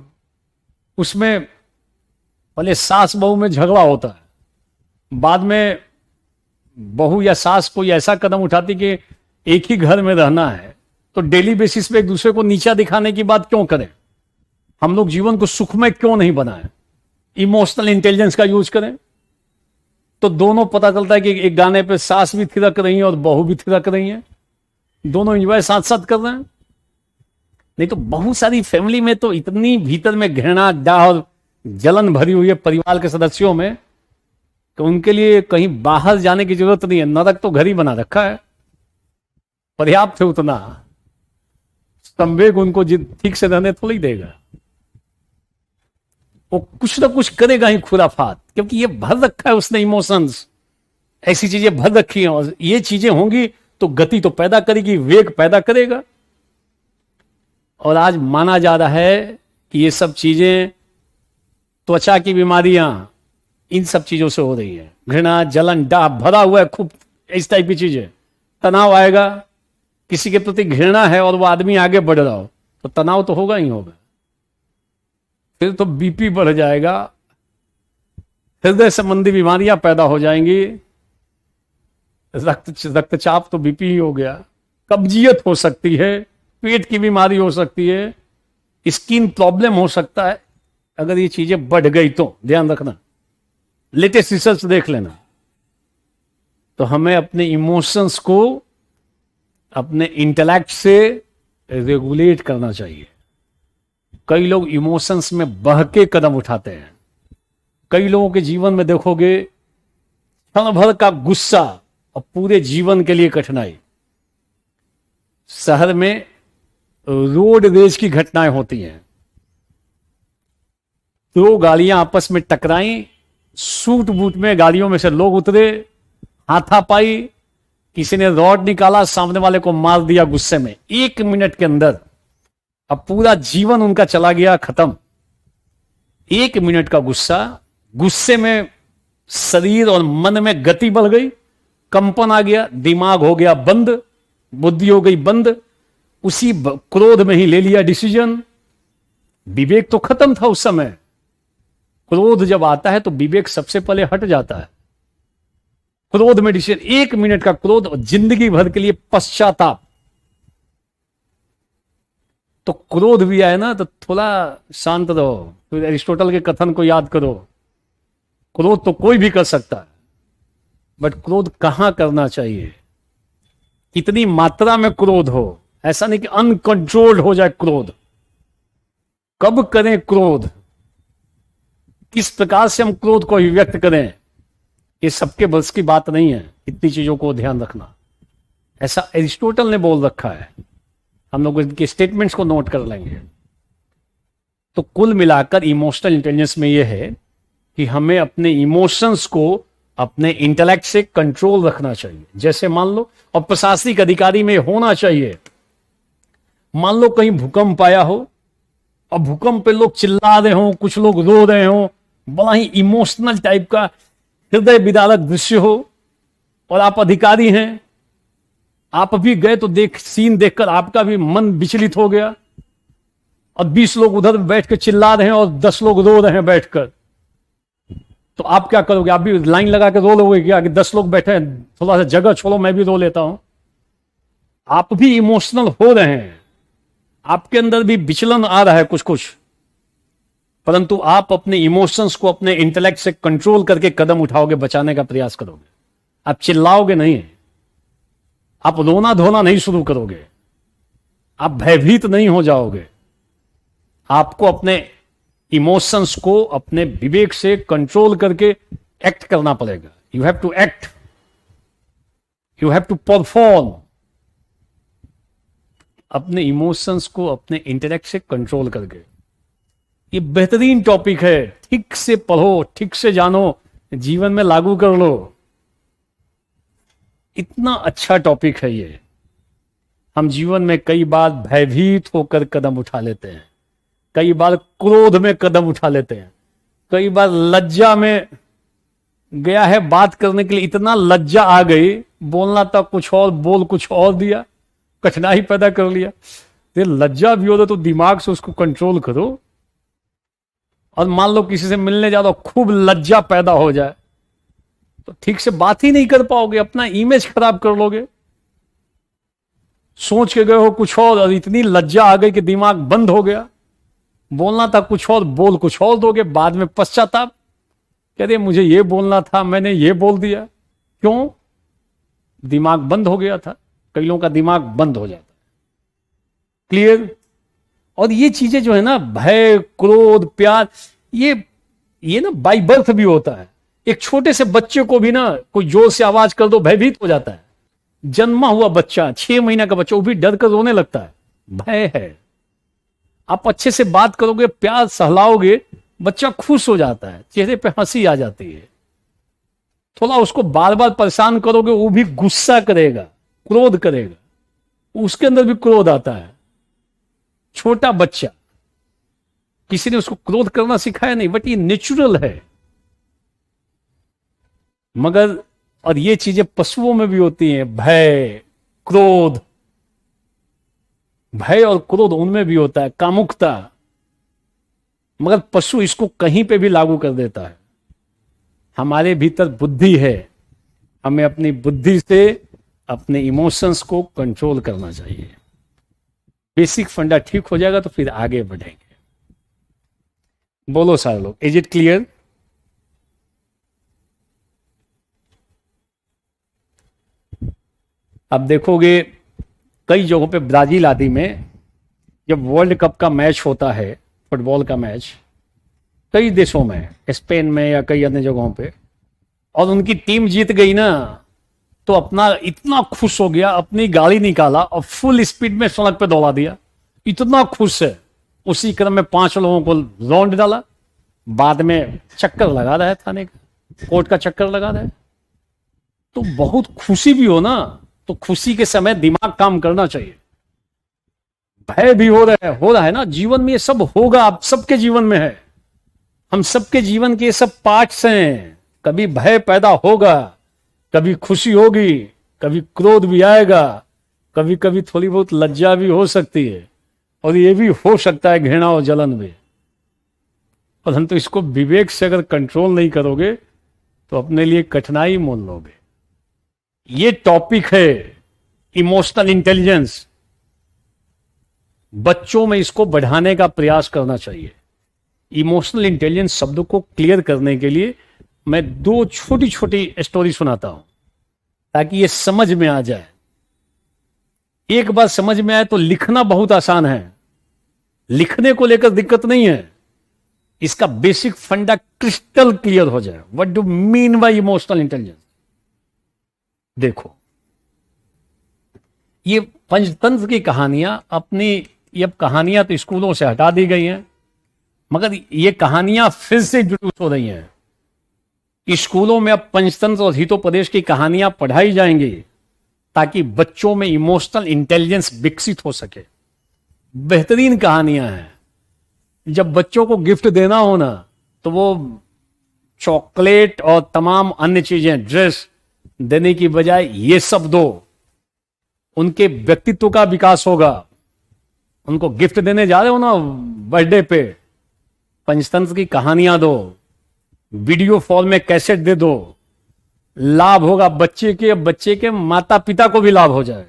A: उसमें पहले सास बहू में झगड़ा होता है, बाद में बहू या सास कोई ऐसा कदम उठाती कि एक ही घर में रहना है, तो डेली बेसिस पे एक दूसरे को नीचा दिखाने की बात क्यों करें? हम लोग जीवन को सुखमय क्यों नहीं बनाएं? इमोशनल इंटेलिजेंस का यूज करें। तो दोनों पता चलता है कि एक गाने पे सास भी थिरक रही है और बहू भी थिरक रही है, दोनों एंजॉय साथ साथ कर रहे हैं। नहीं तो बहुत सारी फैमिली में तो इतनी भीतर में घृणा, डाह और जलन भरी हुई है परिवार के सदस्यों में कि उनके लिए कहीं बाहर जाने की जरूरत नहीं है, नरक तो घर ही बना रखा है, पर्याप्त है उतना। संवेग उनको ठीक से रहने थोड़ी देगा, वो कुछ ना कुछ करेगा ही खुराफात, क्योंकि ये भर रखा है उसने इमोशंस, ऐसी चीजें भर रखी हैं, और ये चीजें होंगी तो गति तो पैदा करेगी, वेग पैदा करेगा। और आज माना जा रहा है कि ये सब चीजें, त्वचा की बीमारियां, इन सब चीजों से हो रही है। घृणा, जलन, डाह भरा हुआ है खूब, इस टाइप की चीजें। तनाव आएगा, किसी के प्रति घृणा है और वो आदमी आगे बढ़ रहा हो तो तनाव तो होगा ही होगा, फिर तो बीपी बढ़ जाएगा, हृदय संबंधी बीमारियां पैदा हो जाएंगी, रक्तचाप तो बीपी ही हो गया, कब्जियत हो सकती है, पेट की बीमारी हो सकती है, स्किन प्रॉब्लम हो सकता है अगर ये चीजें बढ़ गई तो। ध्यान रखना, लेटेस्ट रिसर्च देख लेना। तो हमें अपने इमोशंस को अपने इंटेलेक्ट से रेगुलेट करना चाहिए। कई लोग इमोशंस में बह के कदम उठाते हैं। कई लोगों के जीवन में देखोगे क्षण भर का गुस्सा और पूरे जीवन के लिए कठिनाई। शहर में रोड रेज की घटनाएं होती हैं, दो गाड़ियां आपस में टकराई, सूट बूट में गाड़ियों में से लोग उतरे, हाथापाई, किसी ने रॉड निकाला, सामने वाले को मार दिया गुस्से में, 1 मिनट के अंदर। अब पूरा जीवन उनका चला गया, खत्म। 1 मिनट का गुस्सा, गुस्से में शरीर और मन में गति बढ़ गई, कंपन आ गया, दिमाग हो गया बंद, बुद्धि हो गई बंद, उसी क्रोध में ही ले लिया डिसीजन। विवेक तो खत्म था उस समय। क्रोध जब आता है तो विवेक सबसे पहले हट जाता है। क्रोध में डिसीजन, 1 मिनट का क्रोध और जिंदगी भर के लिए पश्चाताप। तो क्रोध भी आए ना तो थोड़ा शांत रहो, फिर एरिस्टोटल के कथन को याद करो। क्रोध तो कोई भी कर सकता है, बट क्रोध कहां करना चाहिए, कितनी मात्रा में क्रोध हो, ऐसा नहीं कि अनकंट्रोल्ड हो जाए क्रोध। कब करें क्रोध, किस प्रकार से हम क्रोध को अभिव्यक्त करें, ये सबके बस की बात नहीं है। इतनी चीजों को ध्यान रखना, ऐसा एरिस्टोटल ने बोल रखा है। हम लोग इनके स्टेटमेंट्स को नोट कर लेंगे। तो कुल मिलाकर इमोशनल इंटेलिजेंस में यह है कि हमें अपने इमोशंस को अपने इंटेलेक्ट से कंट्रोल रखना चाहिए। जैसे मान लो, और प्रशासनिक अधिकारी में होना चाहिए, मान लो कहीं भूकंप आया हो और भूकंप पे लोग चिल्ला रहे हो, कुछ लोग रो रहे हो, बड़ा ही इमोशनल टाइप का हृदय विदारक दृश्य हो, और आप अधिकारी हैं, आप भी गए तो सीन देखकर आपका भी मन विचलित हो गया, और 20 लोग उधर बैठ के चिल्ला रहे हैं और 10 लोग रो रहे हैं बैठकर, तो आप क्या करोगे? आप भी लाइन लगा के रो लोगे क्या कि 10 लोग बैठे हैं, थोड़ा सा जगह छोड़ो, मैं भी रो लेता हूं? आप भी इमोशनल हो रहे हैं, आपके अंदर भी विचलन आ रहा है कुछ कुछ, परंतु आप अपने इमोशंस को अपने इंटेलेक्ट से कंट्रोल करके कदम उठाओगे, बचाने का प्रयास करोगे। आप चिल्लाओगे नहीं, आप रोना धोना नहीं शुरू करोगे, आप भयभीत नहीं हो जाओगे। आपको अपने इमोशंस को अपने विवेक से कंट्रोल करके एक्ट करना पड़ेगा। You have to act, you have to perform. अपने इमोशंस को अपने इंटेलेक्ट से कंट्रोल करके, ये बेहतरीन टॉपिक है। ठीक से पढ़ो, ठीक से जानो, जीवन में लागू कर लो। इतना अच्छा टॉपिक है ये। हम जीवन में कई बार भयभीत होकर कदम उठा लेते हैं, कई बार क्रोध में कदम उठा लेते हैं, कई बार लज्जा में गया है बात करने के लिए, इतना लज्जा आ गई, बोलना था कुछ और, बोल कुछ और दिया, कठिनाई पैदा कर लिया। तो लज्जा भी हो तो दिमाग से उसको कंट्रोल करो। और मान लो किसी से मिलने जा रहा हो, खूब लज्जा पैदा हो जाए, तो ठीक से बात ही नहीं कर पाओगे, अपना इमेज खराब कर लोगे। सोच के गए हो कुछ और इतनी लज्जा आ गई कि दिमाग बंद हो गया, बोलना था कुछ और, बोल कुछ और दोगे, बाद में पश्चाताप, कहते मुझे ये बोलना था, मैंने ये बोल दिया। क्यों? दिमाग बंद हो गया था। कई लोगों का दिमाग बंद हो जाता है। क्लियर? और ये चीजें जो है ना, भय, क्रोध, प्यार, ये ना बाई बर्थ भी होता है। एक छोटे से बच्चे को भी ना कोई जोर से आवाज कर दो, भयभीत हो जाता है। जन्मा हुआ बच्चा, 6 महीना का बच्चा, वो भी डर कर रोने लगता है, भय है। आप अच्छे से बात करोगे, प्यार सहलाओगे, बच्चा खुश हो जाता है, चेहरे पे हंसी आ जाती है। थोड़ा उसको बार बार परेशान करोगे, वो भी गुस्सा करेगा, क्रोध करेगा, उसके अंदर भी क्रोध आता है। छोटा बच्चा, किसी ने उसको क्रोध करना सिखाया नहीं, बट ये नेचुरल है। मगर और ये चीजें पशुओं में भी होती हैं, भय, क्रोध, भय और क्रोध उनमें भी होता है, कामुकता। मगर पशु इसको कहीं पे भी लागू कर देता है। हमारे भीतर बुद्धि है, हमें अपनी बुद्धि से अपने इमोशंस को कंट्रोल करना चाहिए। बेसिक फंडा ठीक हो जाएगा तो फिर आगे बढ़ेंगे। बोलो सारे लोग, इज इट क्लियर? अब देखोगे कई जगहों पे, ब्राजील आदि में जब वर्ल्ड कप का मैच होता है, फुटबॉल का मैच, कई देशों में, स्पेन में या कई अन्य जगहों पे, और उनकी टीम जीत गई ना, तो अपना इतना खुश हो गया, अपनी गाड़ी निकाला और फुल स्पीड में सड़क पे दौड़ा दिया, इतना खुश है। उसी क्रम में 5 लोगों को लौंड डाला, बाद में चक्कर लगा रहा है, थाने का, कोर्ट का चक्कर लगा रहा है। तो बहुत खुशी भी हो ना, तो खुशी के समय दिमाग काम करना चाहिए। भय भी हो रहा है ना, जीवन में ये सब होगा, आप सबके जीवन में है, हम सबके जीवन के ये सब पार्ट्स हैं। कभी भय पैदा होगा, कभी खुशी होगी, कभी क्रोध भी आएगा, कभी कभी थोड़ी बहुत लज्जा भी हो सकती है, और ये भी हो सकता है घृणा और जलन भी। परंतु इसको विवेक से अगर कंट्रोल नहीं करोगे तो अपने लिए कठिनाई मोल लोगे। ये टॉपिक है इमोशनल इंटेलिजेंस। बच्चों में इसको बढ़ाने का प्रयास करना चाहिए। इमोशनल इंटेलिजेंस शब्द को क्लियर करने के लिए मैं 2 छोटी छोटी स्टोरी सुनाता हूं, ताकि ये समझ में आ जाए। एक बार समझ में आए तो लिखना बहुत आसान है, लिखने को लेकर दिक्कत नहीं है। इसका बेसिक फंडा क्रिस्टल क्लियर हो जाए। What do mean by emotional intelligence? देखो, ये पंचतंत्र की कहानियां, अपनी ये कहानियां तो स्कूलों से हटा दी गई हैं, मगर ये कहानियां फिर से इंट्रोड्यूस हो रही हैं। स्कूलों में अब पंचतंत्र और हितोपदेश की कहानियां पढ़ाई जाएंगी, ताकि बच्चों में इमोशनल इंटेलिजेंस विकसित हो सके। बेहतरीन कहानियां हैं। जब बच्चों को गिफ्ट देना हो ना, तो वो चॉकलेट और तमाम अन्य चीजें, ड्रेस देने की बजाय ये सब दो, उनके व्यक्तित्व का विकास होगा। उनको गिफ्ट देने जा रहे हो ना बर्थडे पे, पंचतंत्र की कहानियां दो, वीडियो फॉर्म में कैसेट दे दो, लाभ होगा बच्चे के माता पिता को भी लाभ हो जाएगा।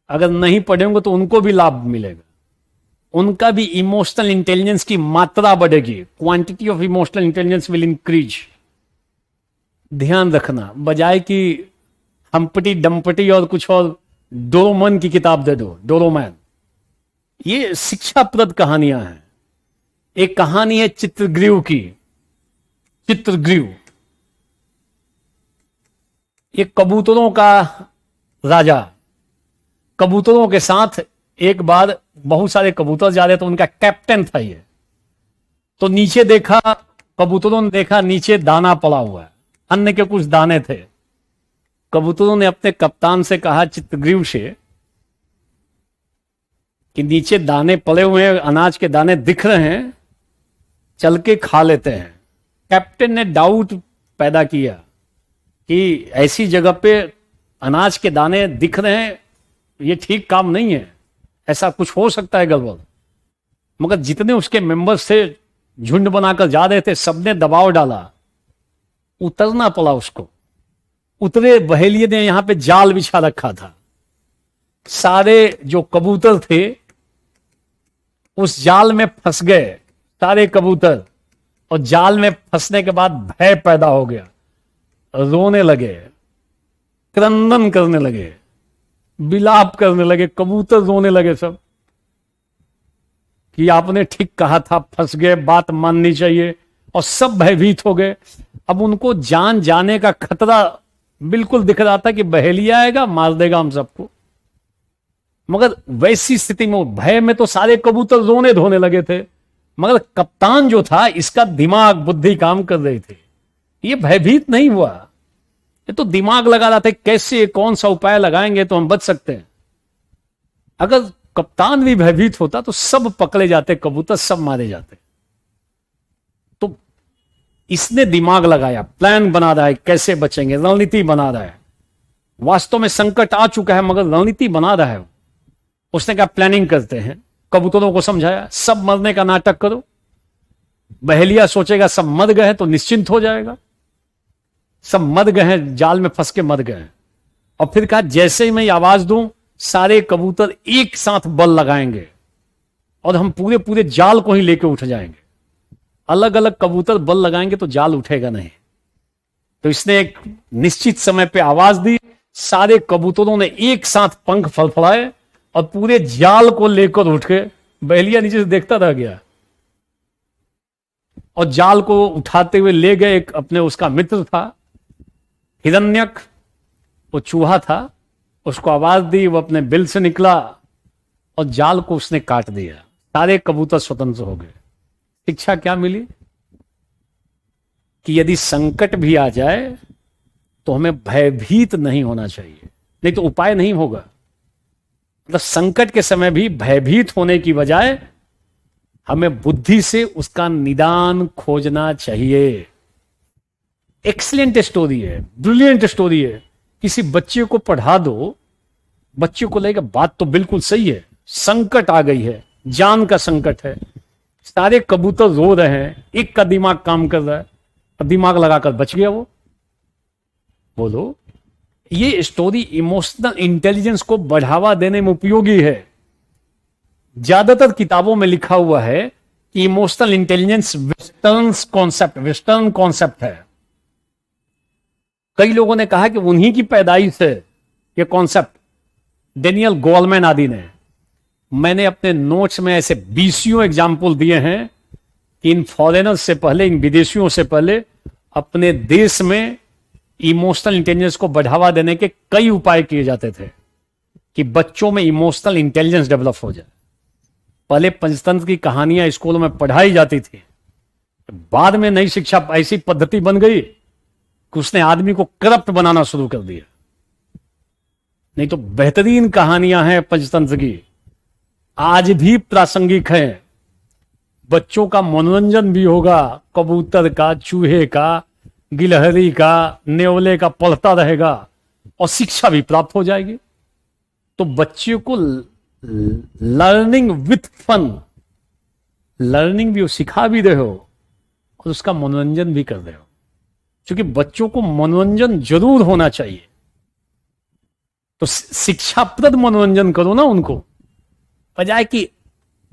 A: अगर नहीं पढ़ेंगे तो उनको भी लाभ मिलेगा, उनका भी इमोशनल इंटेलिजेंस की मात्रा बढ़ेगी। Quantity of emotional intelligence will increase. ध्यान रखना, बजाय कि हम्पटी डम्पटी और कुछ और डोरोमन की किताब दे दो, डोरोमैन, ये शिक्षाप्रद कहानियां हैं। एक कहानी है चित्रग्रीव की। चित्रग्रीव एक कबूतरों का राजा, कबूतरों के साथ एक बार बहुत सारे कबूतर जा रहे, तो उनका कैप्टन था ये। तो नीचे देखा, कबूतरों ने देखा नीचे दाना पड़ा हुआ है, अन्न के कुछ दाने थे। कबूतरों ने अपने कप्तान से कहा, चित्रग्रीव से, कि नीचे दाने पड़े हुए हैं, अनाज के दाने दिख रहे हैं, चल के खा लेते हैं। कैप्टन ने डाउट पैदा किया कि ऐसी जगह पे अनाज के दाने दिख रहे हैं, ये ठीक काम नहीं है, ऐसा कुछ हो सकता है गड़बड़। मगर जितने उसके मेंबर्स थे झुंड बनाकर जा रहे थे, सबने दबाव डाला, उतरना पड़ा उसको। उतरे, बहेलिये ने यहां पे जाल बिछा रखा था, सारे जो कबूतर थे उस जाल में फंस गए, सारे कबूतर। और जाल में फंसने के बाद भय पैदा हो गया, रोने लगे, क्रंदन करने लगे, विलाप करने लगे, कबूतर रोने लगे सब कि आपने ठीक कहा था, फंस गए, बात माननी चाहिए। और सब भयभीत हो गए। अब उनको जान जाने का खतरा बिल्कुल दिख रहा था कि बहेलिया आएगा, मार देगा हम सबको। मगर वैसी स्थिति में, भय में तो सारे कबूतर रोने धोने लगे थे, मगर कप्तान जो था, इसका दिमाग बुद्धि काम कर रही थी। ये भयभीत नहीं हुआ, ये तो दिमाग लगा रहा था कैसे, कौन सा उपाय लगाएंगे तो हम बच सकते हैं। अगर कप्तान भी भयभीत होता तो सब पकड़े जाते, कबूतर सब मारे जाते। तो इसने दिमाग लगाया, प्लान बना रहा है कैसे बचेंगे, रणनीति बना रहा है। वास्तव में संकट आ चुका है मगर रणनीति बना रहा है। उसने कहा प्लानिंग करते हैं, कबूतरों को समझाया सब मरने का नाटक करो। बहेलिया सोचेगा सब मर गए तो निश्चिंत हो जाएगा, सब मर गए हैं, जाल में फंस के मर गए। और फिर कहा जैसे ही मैं आवाज दूं सारे कबूतर एक साथ बल लगाएंगे और हम पूरे पूरे जाल को ही लेके उठ जाएंगे। अलग अलग कबूतर बल लगाएंगे तो जाल उठेगा नहीं। तो इसने एक निश्चित समय पे आवाज दी, सारे कबूतरों ने एक साथ पंख फड़फड़ाए और पूरे जाल को लेकर उठ के, बहेलिया नीचे से देखता रह गया, और जाल को उठाते हुए ले गए। एक अपने उसका मित्र था हिरण्यक, वो चूहा था, उसको आवाज दी, वो अपने बिल से निकला और जाल को उसने काट दिया। सारे कबूतर स्वतंत्र हो गए। शिक्षा क्या मिली कि यदि संकट भी आ जाए तो हमें भयभीत नहीं होना चाहिए, नहीं तो उपाय नहीं होगा। मतलब संकट के समय भी भयभीत होने की बजाय हमें बुद्धि से उसका निदान खोजना चाहिए। एक्सीलेंट स्टोरी है, ब्रिलियंट स्टोरी है। किसी बच्चे को पढ़ा दो, बच्चे को लगेगा बात तो बिल्कुल सही है, संकट आ गई है, जान का संकट है, सारे कबूतर रो रहे हैं, एक का दिमाग काम कर रहा है और दिमाग लगाकर बच गया वो। बोलो, ये स्टोरी इमोशनल इंटेलिजेंस को बढ़ावा देने में उपयोगी है। ज्यादातर किताबों में लिखा हुआ है कि इमोशनल इंटेलिजेंस वेस्टर्न कॉन्सेप्ट है। कई लोगों ने कहा कि उन्हीं की पैदाइश है ये कॉन्सेप्ट, डेनियल गोलमैन आदि ने। मैंने अपने नोट्स में ऐसे 20 एग्जाम्पल दिए हैं कि इन फॉरेनर्स से पहले, इन विदेशियों से पहले अपने देश में इमोशनल इंटेलिजेंस को बढ़ावा देने के कई उपाय किए जाते थे कि बच्चों में इमोशनल इंटेलिजेंस डेवलप हो जाए। पहले पंचतंत्र की कहानियां स्कूलों में पढ़ाई जाती थी, बाद में नई शिक्षा ऐसी पद्धति बन गई कि उसने आदमी को करप्ट बनाना शुरू कर दिया। नहीं तो बेहतरीन कहानियां हैं पंचतंत्र की, आज भी प्रासंगिक हैं। बच्चों का मनोरंजन भी होगा, कबूतर का, चूहे का, गिलहरी का, नेवले का पढ़ता रहेगा और शिक्षा भी प्राप्त हो जाएगी। तो बच्चे को लर्निंग विथ फन, लर्निंग भी सिखा भी रहे हो और उसका मनोरंजन भी कर रहे हो, क्योंकि बच्चों को मनोरंजन जरूर होना चाहिए। तो शिक्षाप्रद मनोरंजन करो ना उनको, बजाय कि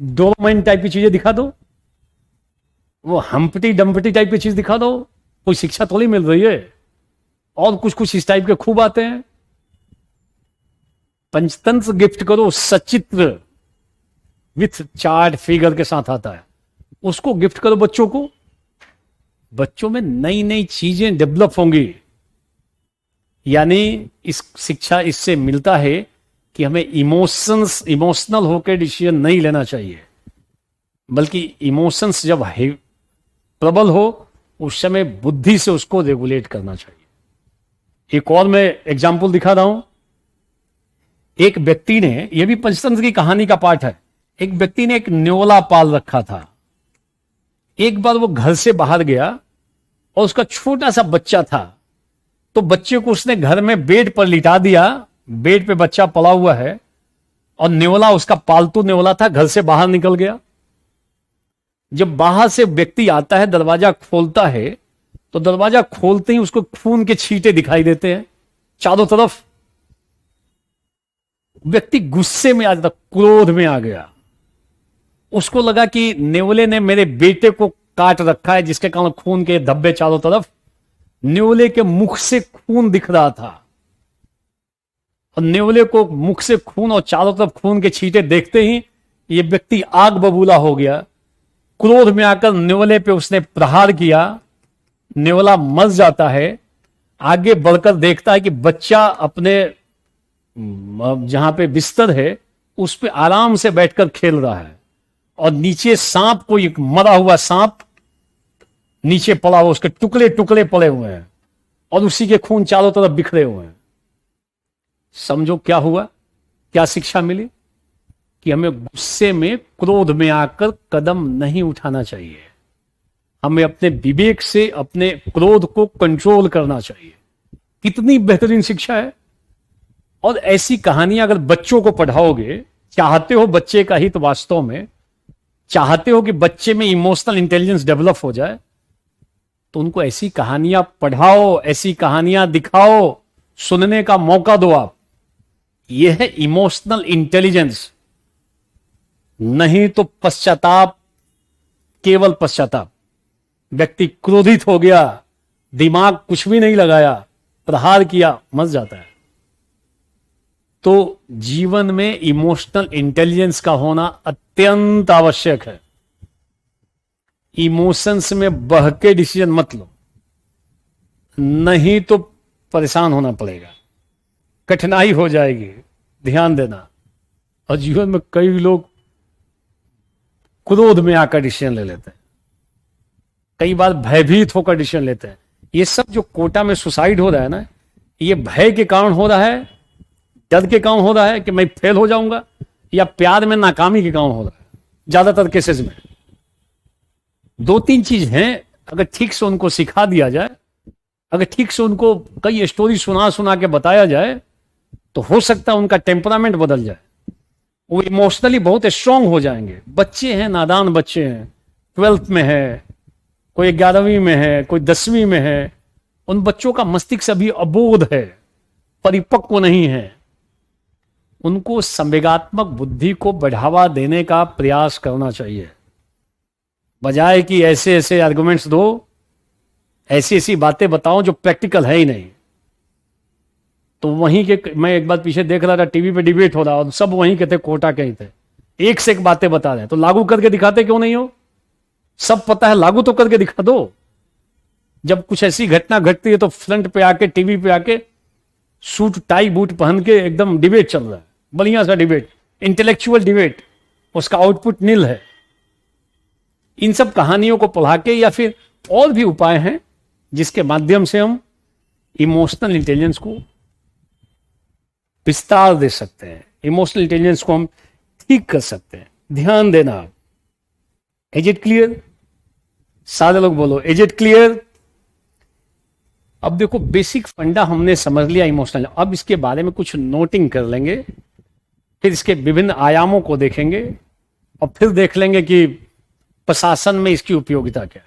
A: डोरेमोन टाइप की चीजें दिखा दो, वो हम्पटी डम्पटी टाइप की चीज दिखा दो, कोई शिक्षा थोड़ी मिल रही है। और कुछ कुछ इस टाइप के खूब आते हैं। पंचतंत्र गिफ्ट करो, सचित्र विथ चार्ट फिगर के साथ आता है, उसको गिफ्ट करो बच्चों को। बच्चों में नई नई चीजें डेवलप होंगी। यानी इस शिक्षा इससे मिलता है कि हमें इमोशनल होकर डिसीजन नहीं लेना चाहिए, बल्कि इमोशंस जब प्रबल हो उस समय बुद्धि से उसको रेगुलेट करना चाहिए। एक और मैं एग्जाम्पल दिखा रहा हूं। एक व्यक्ति ने, यह भी पंचतंत्र की कहानी का पार्ट है, एक व्यक्ति ने एक न्योला पाल रखा था। एक बार वो घर से बाहर गया और उसका छोटा सा बच्चा था, तो बच्चे को उसने घर में बेड पर लिटा दिया, बेड पे बच्चा पड़ा हुआ है, और नेवला, उसका पालतू नेवला था, घर से बाहर निकल गया। जब बाहर से व्यक्ति आता है, दरवाजा खोलता है, तो दरवाजा खोलते ही उसको खून के छींटे दिखाई देते हैं चारों तरफ। व्यक्ति गुस्से में आ जाता, क्रोध में आ गया। उसको लगा कि नेवले ने मेरे बेटे को काट रखा है, जिसके कारण खून के धब्बे चारों तरफ। नेवले के मुख से खून दिख रहा था, और नेवले को मुख से खून और चारों तरफ खून के छींटे देखते ही ये व्यक्ति आग बबूला हो गया। क्रोध में आकर नेवले पे उसने प्रहार किया। नेवला मर जाता है। आगे बढ़कर देखता है कि बच्चा अपने जहां पे बिस्तर है उस पे आराम से बैठकर खेल रहा है, और नीचे सांप, कोई मरा हुआ सांप नीचे पड़ा हुआ, उसके टुकड़े टुकड़े पड़े हुए हैं, और उसी के खून चारों तरफ बिखरे हुए हैं। समझो क्या हुआ, क्या शिक्षा मिली? कि हमें गुस्से में, क्रोध में आकर कदम नहीं उठाना चाहिए। हमें अपने विवेक से अपने क्रोध को कंट्रोल करना चाहिए। कितनी बेहतरीन शिक्षा है। और ऐसी कहानियां अगर बच्चों को पढ़ाओगे, चाहते हो बच्चे का हित, वास्तव में चाहते हो कि बच्चे में इमोशनल इंटेलिजेंस डेवलप हो जाए, तो उनको ऐसी कहानियां पढ़ाओ, ऐसी कहानियां दिखाओ, सुनने का मौका दो आप। यह है इमोशनल इंटेलिजेंस। नहीं तो पश्चाताप, केवल पश्चाताप। व्यक्ति क्रोधित हो गया, दिमाग कुछ भी नहीं लगाया, प्रहार किया, मर जाता है। तो जीवन में इमोशनल इंटेलिजेंस का होना अत्यंत आवश्यक है। इमोशंस में बह के डिसीजन मत लो, नहीं तो परेशान होना पड़ेगा, कठिनाई हो जाएगी। ध्यान देना। और जीवन में कई लोग क्रोध में आकर डिसीजन ले लेते हैं, कई बार भयभीत होकर डिसीजन लेते हैं। ये सब जो कोटा में सुसाइड हो रहा है ना, ये भय के कारण हो रहा है, डर के कारण हो रहा है कि मैं फेल हो जाऊंगा, या प्यार में नाकामी के कारण हो रहा है। ज्यादातर केसेस में दो तीन चीज हैं। अगर ठीक से उनको सिखा दिया जाए, अगर ठीक से उनको कई स्टोरी सुना सुना के बताया जाए, तो हो सकता है उनका टेम्परामेंट बदल जाए, वो इमोशनली बहुत स्ट्रांग हो जाएंगे। बच्चे हैं, नादान बच्चे हैं, 12th में है, कोई 11वीं में है, कोई 10वीं में है। उन बच्चों का मस्तिष्क अभी अबोध है, परिपक्व नहीं है। उनको संवेगात्मक बुद्धि को बढ़ावा देने का प्रयास करना चाहिए, बजाय कि ऐसे ऐसे आर्गुमेंट्स दो, ऐसी ऐसी बातें बताओ जो प्रैक्टिकल है ही नहीं। तो वहीं के, मैं एक बार पीछे देख रहा था, टीवी पे डिबेट हो रहा, और सब वहीं के थे, कोटा के ही थे, एक से एक बातें बता रहे हैं। तो लागू करके दिखाते क्यों नहीं हो? सब पता है, लागू तो करके दिखा दो। जब कुछ ऐसी घटना घटती है तो फ्रंट पे आके, टीवी पे आके, सूट टाई बूट पहन के एकदम डिबेट चल रहा है, बढ़िया सा डिबेट, इंटेलेक्चुअल डिबेट, उसका आउटपुट नील है। इन सब कहानियों को पढ़ा के, या फिर और भी उपाय हैं जिसके माध्यम से हम इमोशनल इंटेलिजेंस को विस्तार दे सकते हैं, इमोशनल इंटेलिजेंस को हम ठीक कर सकते हैं। ध्यान देना। Is it clear? सारे लोग बोलो, इज इट क्लियर? अब देखो, बेसिक फंडा हमने समझ लिया इमोशनल। अब इसके बारे में कुछ नोटिंग कर लेंगे, फिर इसके विभिन्न आयामों को देखेंगे, और फिर देख लेंगे कि प्रशासन में इसकी उपयोगिता क्या है।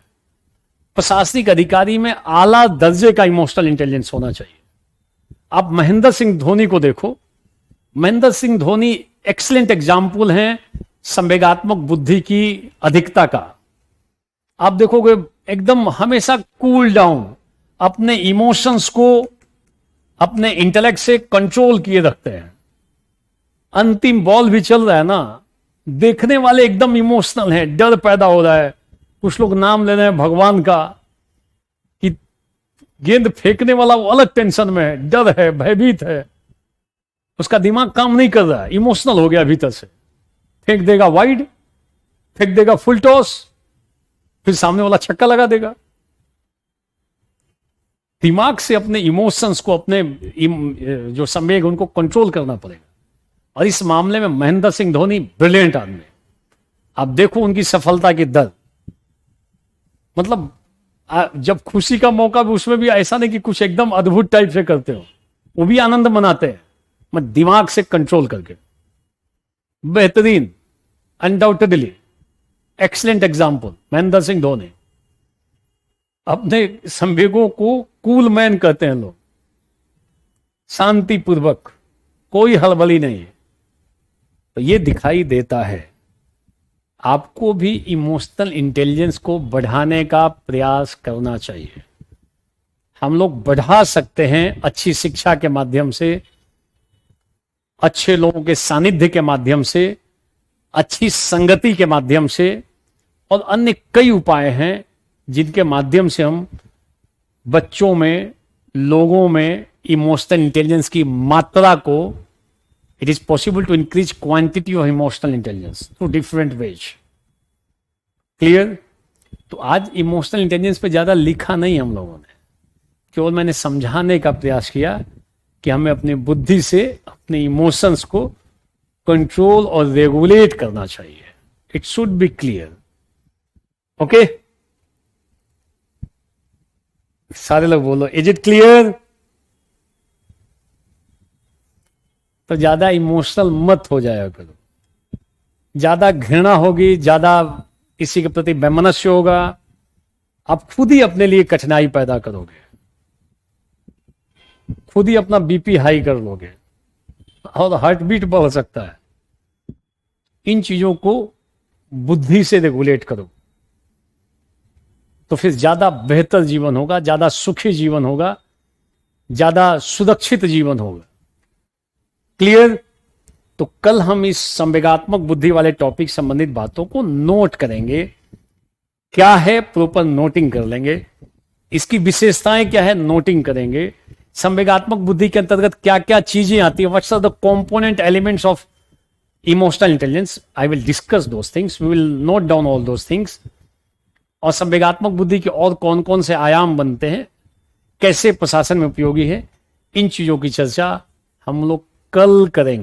A: प्रशासनिक अधिकारी में आला दर्जे का इमोशनल इंटेलिजेंस होना चाहिए। आप महेंद्र सिंह धोनी को देखो, महेंद्र सिंह धोनी एक्सीलेंट एग्जाम्पल हैं संवेगात्मक बुद्धि की अधिकता का। आप देखोगे एकदम हमेशा कूल डाउन, अपने इमोशंस को अपने इंटेलेक्ट से कंट्रोल किए रखते हैं। अंतिम बॉल भी चल रहा है ना, देखने वाले एकदम इमोशनल हैं, डर पैदा हो रहा है। कुछ लोग नाम ले रहे हैं भगवान का, कि गेंद फेंकने वाला वो अलग टेंशन में है, डर है, भयभीत है, उसका दिमाग काम नहीं कर रहा है, इमोशनल हो गया भीतर से। फेंक देगा वाइड, फेंक देगा फुल टॉस, फिर सामने वाला छक्का लगा देगा। दिमाग से अपने इमोशंस को, अपने जो संवेग, उनको कंट्रोल करना पड़ेगा। और इस मामले में महेंद्र सिंह धोनी ब्रिलियंट आदमी। आप देखो उनकी सफलता की दर, मतलब जब खुशी का मौका भी, उसमें भी ऐसा नहीं कि कुछ एकदम अद्भुत टाइप से करते हो, वो भी आनंद मनाते हैं, मैं दिमाग से कंट्रोल करके। बेहतरीन, undoubtedly excellent example Mahendra Singh Dhoni. अपने संवेगों को कूल मैन कहते हैं लोग, शांतिपूर्वक, कोई हड़बड़ी नहीं है। तो ये दिखाई देता है आपको भी इमोशनल इंटेलिजेंस को बढ़ाने का प्रयास करना चाहिए। हम लोग बढ़ा सकते हैं अच्छी शिक्षा के माध्यम से, अच्छे लोगों के सानिध्य के माध्यम से, अच्छी संगति के माध्यम से, और अन्य कई उपाय हैं जिनके माध्यम से हम बच्चों में, लोगों में इमोशनल इंटेलिजेंस की मात्रा को, it is possible to increase quantity of emotional intelligence through different ways. Clear? तो आज इमोशनल इंटेलिजेंस पे ज्यादा लिखा नहीं हम लोगों ने, केवल मैंने समझाने का प्रयास किया कि हमें अपनी बुद्धि से अपने इमोशंस को कंट्रोल और रेगुलेट करना चाहिए। It should be clear. Okay, सारे लोग बोलो, इज इट क्लियर? तो ज्यादा इमोशनल मत हो जाया करो, ज्यादा घृणा होगी, ज्यादा किसी के प्रति वैमनस्य होगा, आप खुद ही अपने लिए कठिनाई पैदा करोगे, खुद ही अपना बीपी हाई कर लोगे और हार्ट बीट बढ़ सकता है। इन चीजों को बुद्धि से रेगुलेट करो, तो फिर ज्यादा बेहतर जीवन होगा, ज्यादा सुखी जीवन होगा, ज्यादा सुरक्षित जीवन होगा। क्लियर? तो कल हम इस संवेगात्मक बुद्धि वाले टॉपिक संबंधित बातों को नोट करेंगे। क्या है, प्रॉपर नोटिंग कर लेंगे, इसकी विशेषताएं क्या है, नोटिंग करेंगे। संवेगात्मक बुद्धि के अंतर्गत क्या क्या चीजें आती है, what's are the component elements of emotional intelligence, I will discuss those things, we will note down all those things. और संवेगात्मक बुद्धि के और कौन कौन से आयाम बनते हैं, कैसे प्रशासन में उपयोगी है, इन चीजों की चर्चा हम लोग कल करेंगे।